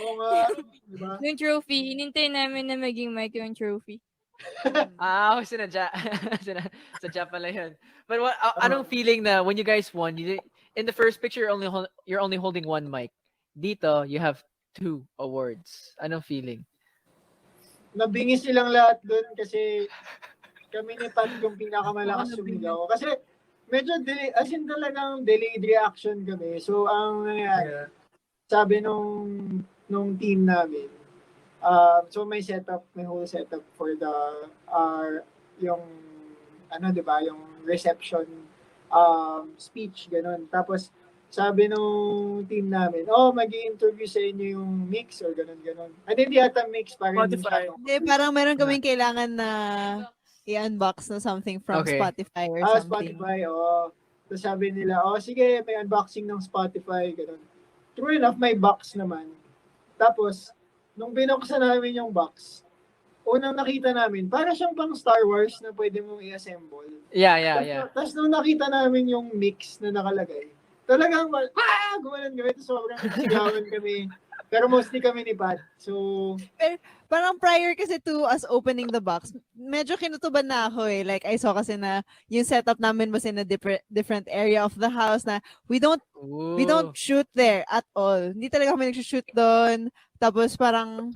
Oo nga, di ba? yung trophy. Hinintay namin na maging mic yung trophy. Sinadya. Sadya pala yun. But what, anong feeling na when you guys won, in the first picture, you're only holding one mic. Dito, you have 2 awards. Anong feeling? Nabingis silang lahat dun kasi kami ni Pat yung pinakamalakas sumigaw. Kasi medyo as in talagang delayed reaction kami. So, ang nangyayari, sabi nung team namin, so may whole setup for the, yung, di ba, yung reception speech, ganun. Tapos, sabi nung team namin, mag-i-interview sa inyo yung Mix or ganun. At hindi ata Mix, parang Spotify. Hindi, parang meron kaming kailangan na i-unbox na something from Spotify or something. Spotify, oo. So sabi nila, sige, may unboxing ng Spotify, ganun. True enough, may box naman. Tapos, nung binuksan namin yung box, unang nakita namin, para siyang pang Star Wars na pwede mong i-assemble. Yeah. Tapos nung nakita namin yung Mix na nakalagay, talagang, gumanon kami. Tapos sobrang sigawan kami. Pero mostly kami ni Pat. So, parang prior kasi to us opening the box, medyo kinutuban na ako eh. Like, I saw kasi na yung setup namin was in a different area of the house na we don't shoot there at all. Hindi talaga kami nag-shoot doon. Tapos parang,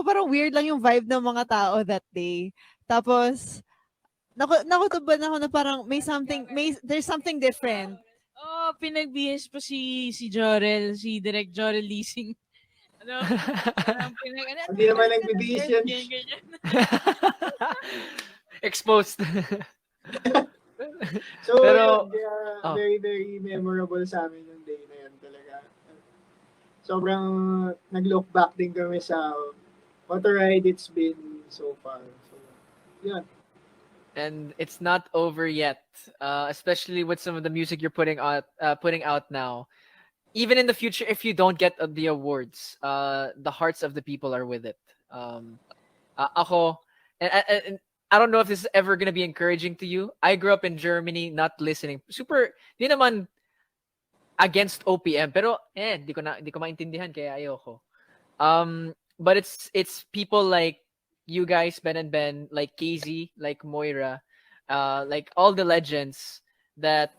parang weird lang yung vibe ng mga tao that day. Tapos, nakutuban ako na parang there's something different. Pinagbihis po si Jorel, si Direk Jorel Leasing. hindi naman nagbibihis yun. Exposed. So, pero, very, very memorable sa amin yung day na yan talaga. Sobrang nag-look back din kami sa what a ride it's been so far. So, yeah. And it's not over yet, especially with some of the music you're putting out now. Even in the future, if you don't get the awards, the hearts of the people are with it. Ako, and I don't know if this is ever gonna be encouraging to you. I grew up in Germany, not listening. Super, di naman against OPM, pero di ko maintindihan kaya ayoko. But it's people like you guys, Ben&Ben, like KZ, like Moira, like all the legends that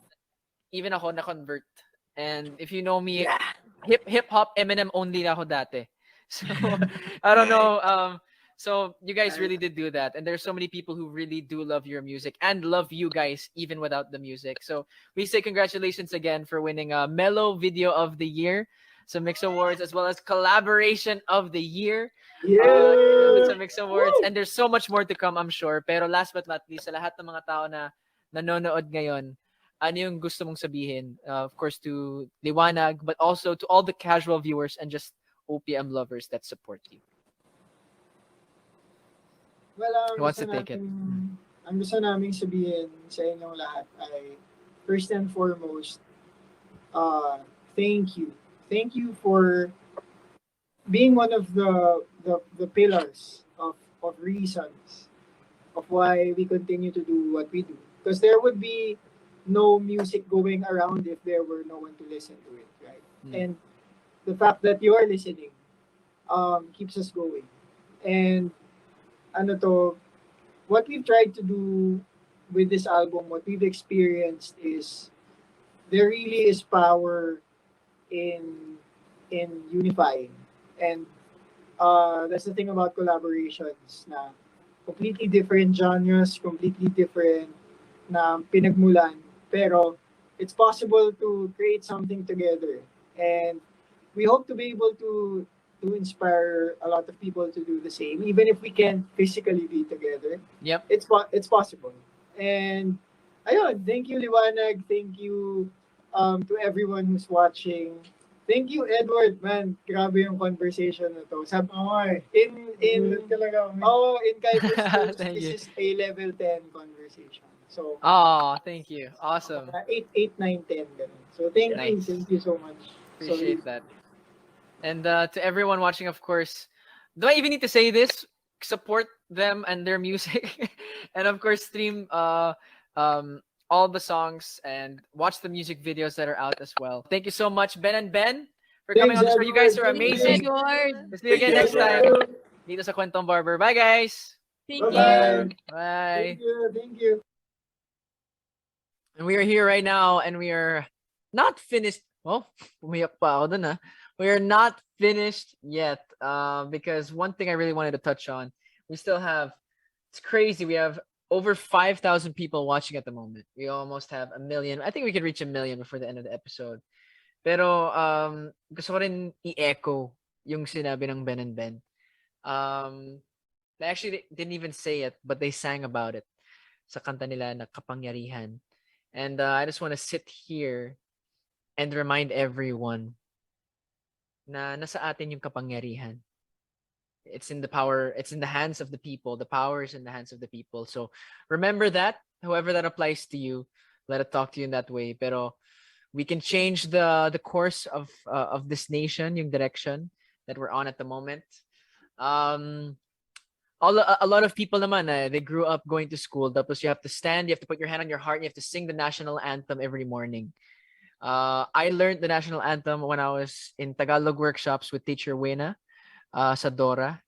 even ako na-convert. And if you know me, hip hop Eminem only na ako dati. So I don't know. So you guys really did do that, and there's so many people who really do love your music and love you guys even without the music. So we say congratulations again for winning a Mellow Video of the Year, some Mix Awards, as well as Collaboration of the Year. Some Mix Awards. Woo! And there's so much more to come, I'm sure. Pero last but not least, sa lahat ng mga tao na nanonood ngayon, ano yung gusto mong sabihin? Of course, to Liwanag, but also to all the casual viewers and just OPM lovers that support you. Well, Who wants to take it? Ang gusto namin sabihin sa inyong lahat ay, first and foremost, thank you. Thank you for being one of the pillars of reasons of why we continue to do what we do. Because there would be no music going around if there were no one to listen to it, right? And the fact that you are listening keeps us going. And what we've tried to do with this album, what we've experienced is there really is power in unifying. And that's the thing about collaborations na completely different genres, completely different na pinagmulan. Pero it's possible to create something together. And we hope to be able to inspire a lot of people to do the same, even if we can't physically be together. Yep. It's possible. And ayun, thank you Liwanag, thank you to everyone who's watching. Thank you Edward, man. Grabe yung conversation na to. In talaga. Oh, in Kuiper's terms, Thank this you. is a level 10 conversation. So, Oh, thank you. Awesome. 8, 9, 10. Ganun. So, thank Nice. you so much. Appreciate that. And to everyone watching, of course, do I even need to say this? Support them and their music, and of course, stream all the songs and watch the music videos that are out as well. Thank you so much, Ben and Ben, for coming on the show. You guys are Thanks, amazing. Edward. We'll see you again next time. Dito sa Kwentong Barber. Bye, guys. Thank Bye-bye. you. Bye. Thank you. And we are here right now, and we are not finished. Well, umiyak pa ako dun, ah. We are not finished yet, because one thing I really wanted to touch on, we still have, it's crazy, we have over 5,000 people watching at the moment. We almost have 1 million. I think we could reach 1 million before the end of the episode. Pero gusto ko rin i-echo yung sinabi ng Ben and Ben. They actually didn't even say it, but they sang about it sa kanta nila na Kapangyarihan. And I just want to sit here and remind everyone na nasa atin yung kapangyarihan. It's in the power, it's in the hands of the people. The power is in the hands of the people. So remember that, however that applies to you, let it talk to you in that way. Pero we can change the course of this nation, yung direction that we're on at the moment. A lot of people naman, they grew up going to school. Tapos you have to stand, you have to put your hand on your heart, and you have to sing the national anthem every morning. I learned the national anthem when I was in Tagalog workshops with Teacher Wena sa Dora,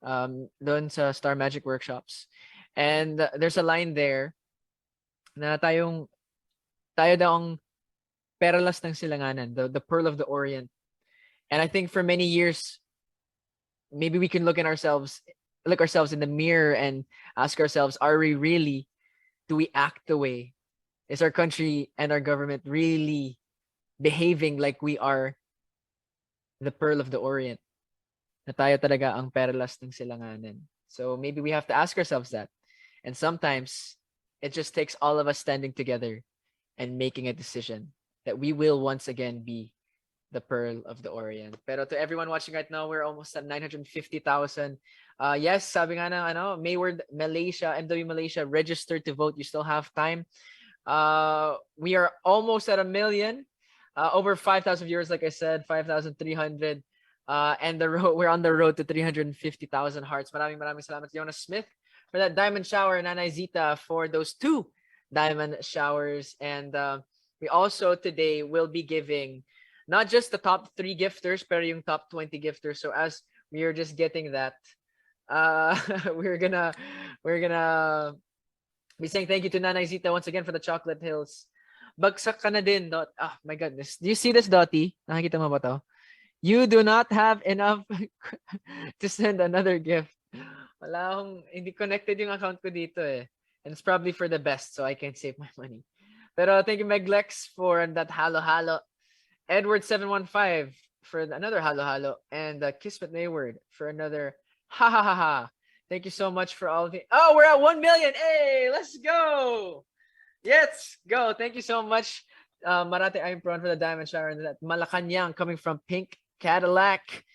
doon sa Star Magic workshops. And there's a line there na tayo daw ang perlas ng silanganan, the pearl of the Orient. And I think for many years, maybe we can look ourselves in the mirror and ask ourselves, do we act the way? Is our country and our government really behaving like we are the pearl of the Orient? Na tayo talaga ang perlas ng silanganan. So maybe we have to ask ourselves that. And sometimes it just takes all of us standing together and making a decision that we will once again be the pearl of the Orient. Pero to everyone watching right now, we're almost at 950,000. Yes, sabi nga ng Mayward Malaysia, MW Malaysia, register to vote. You still have time. We are almost at 1 million. Over 5,000 viewers, like I said, 5,300. And we're on the road to 350,000 hearts. Maraming salamat, Jonas Smith, for that diamond shower, Nanay Zita for those 2 diamond showers. And we also today will be giving not just the top 3 gifters, pero yung top 20 gifters. So as we are just getting that, we're gonna be saying thank you to Nanay Zita once again for the Chocolate Hills. Bagsak ka na din, Dot. Oh my goodness. Do you see this, Dottie? Nakikita mo ba to? You do not have enough to send another gift. Wala akong, hindi connected yung account ko dito eh. And it's probably for the best, so I can save my money. Pero thank you, Meglex, for that halo-halo. Edward715 for another halo-halo. And Kismet Mayward for another ha-ha-ha-ha. Thank you so much for all the... Oh, we're at 1 million! Hey, let's go! Let's go! Thank you so much. Marate Aympron for the diamond shower. And that Malacanang coming from Pink Cadillac.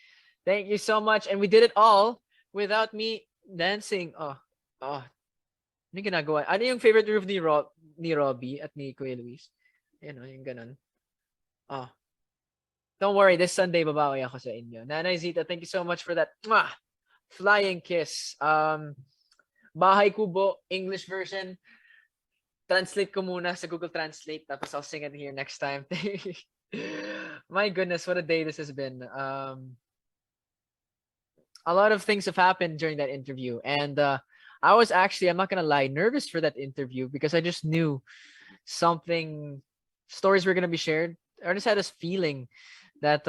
Thank you so much. And we did it all without me dancing. Oh. Ano yung ginagawa? Ano yung favorite move ni Robbie at ni Kuya Luis? Yan yung ganun. Oh. Don't worry, this Sunday babawi ako sa inyo. Nanay Zita, thank you so much for that flying kiss. Bahay Kubo, English version. Translate ko muna sa Google Translate, tapos I'll sing it here next time. My goodness, what a day this has been. A lot of things have happened during that interview. And I was actually, I'm not going to lie, nervous for that interview because I just knew stories were going to be shared. I just had this feeling that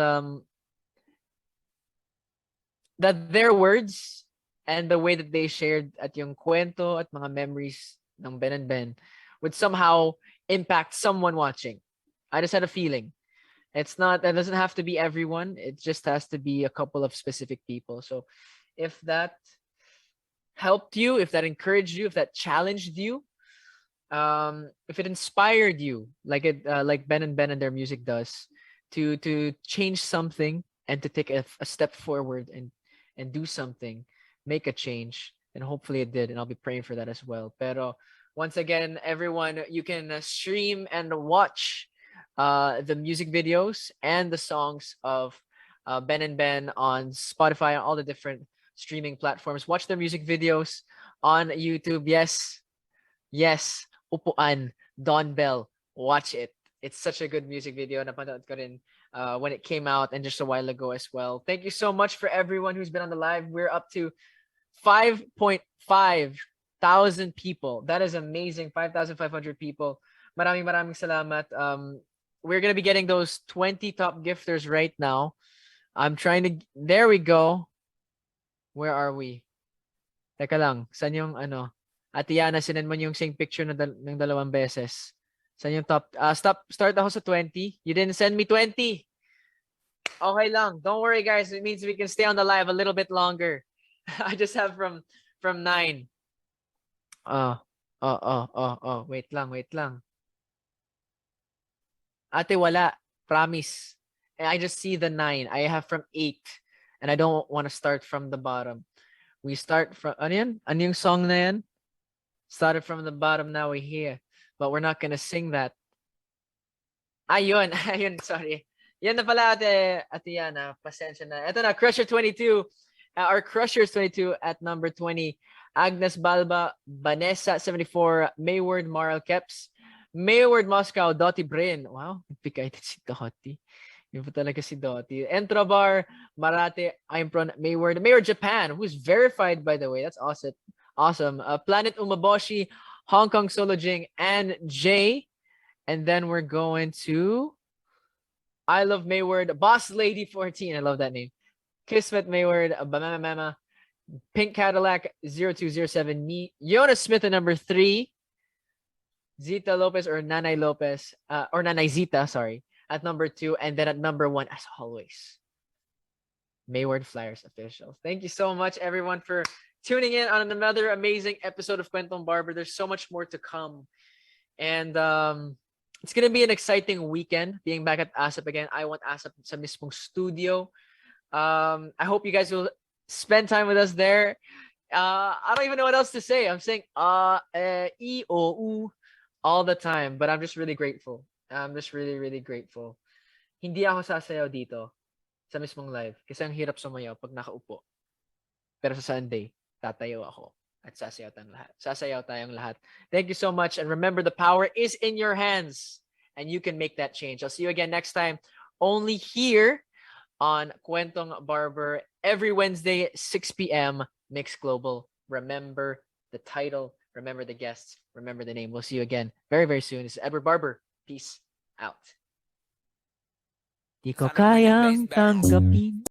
that their words and the way that they shared at yung kwento at mga memories ng Ben and Ben would somehow impact someone watching. I just had a feeling. It doesn't have to be everyone. It just has to be a couple of specific people. So if that helped you, if that encouraged you, if that challenged you, if it inspired you, like Ben and Ben and their music does, to change something and to take a step forward and do something, make a change, and hopefully it did, and I'll be praying for that as well. Pero once again, everyone, you can stream and watch the music videos and the songs of Ben and Ben on Spotify and all the different streaming platforms. Watch their music videos on YouTube. Yes, Upuan, Don Bell, watch it. It's such a good music video. Napanood ko rin when it came out and just a while ago as well. Thank you so much for everyone who's been on the live. We're up to 5.5 thousand people. That is amazing. 5,500 people. Maraming salamat. We're gonna be getting those 20 top gifters right now. There we go. Where are we? Teka lang, saan yung ano? Ate Yana, sinend mo yung same picture ng dalawang beses. Saan yung top? Start ako sa 20. You didn't send me 20. Okay lang. Don't worry, guys. It means we can stay on the live a little bit longer. I just have from 9. Wait lang. Ate, wala. Promise. And I just see the 9. I have from 8. And I don't want to start from the bottom. We start from, ano yan? Ano yung song na yan? Started from the bottom, now we're here. But we're not gonna sing that. Ayun, sorry. Yan na pala, Ate Yana. Pasensya na. Ito na, Crusher 22. Our Crushers 22 at number 20. Agnes Balba, Vanessa 74, Mayward Marl Keps, Mayward Moscow, Dottie Brin. Wow, nagpikaitin si Dottie. Yun po talaga si Dottie. Entrabar, Marate, Impron, Mayward Japan, who's verified, by the way. That's awesome. Planet Umaboshi, Hong Kong Solo Jing, and Jay. And then we're going to I Love Mayward, Boss Lady 14. I love that name. Kismet Mayward, Mama, Pink Cadillac 0207, Jonas Smith at number 3. Zita Lopez or Nanay Lopez, or Nanay Zita, sorry, at number 2. And then at number 1, as always, Mayward Flyers Official. Thank you so much, everyone, for tuning in on another amazing episode of Kwentong Barber. There's so much more to come. And it's going to be an exciting weekend being back at ASAP again. I want ASAP sa mismong studio. I hope you guys will spend time with us there. I don't even know what else to say. I'm saying all the time, but I'm just really grateful. I'm just really, really grateful. Hindi ako sasayaw dito sa mismong live kasi ang hirap sumayaw pag nakaupo. Pero sa Sunday, tatayo ako at sasayaw tayong lahat. Thank you so much, and remember, the power is in your hands and you can make that change. I'll see you again next time, only here on Kwentong Barber, every Wednesday, 6 p.m. Mix Global. Remember the title, remember the guests, remember the name. We'll see you again very, very soon. This is Edward Barber. Peace out. Di ko kayang tanggapin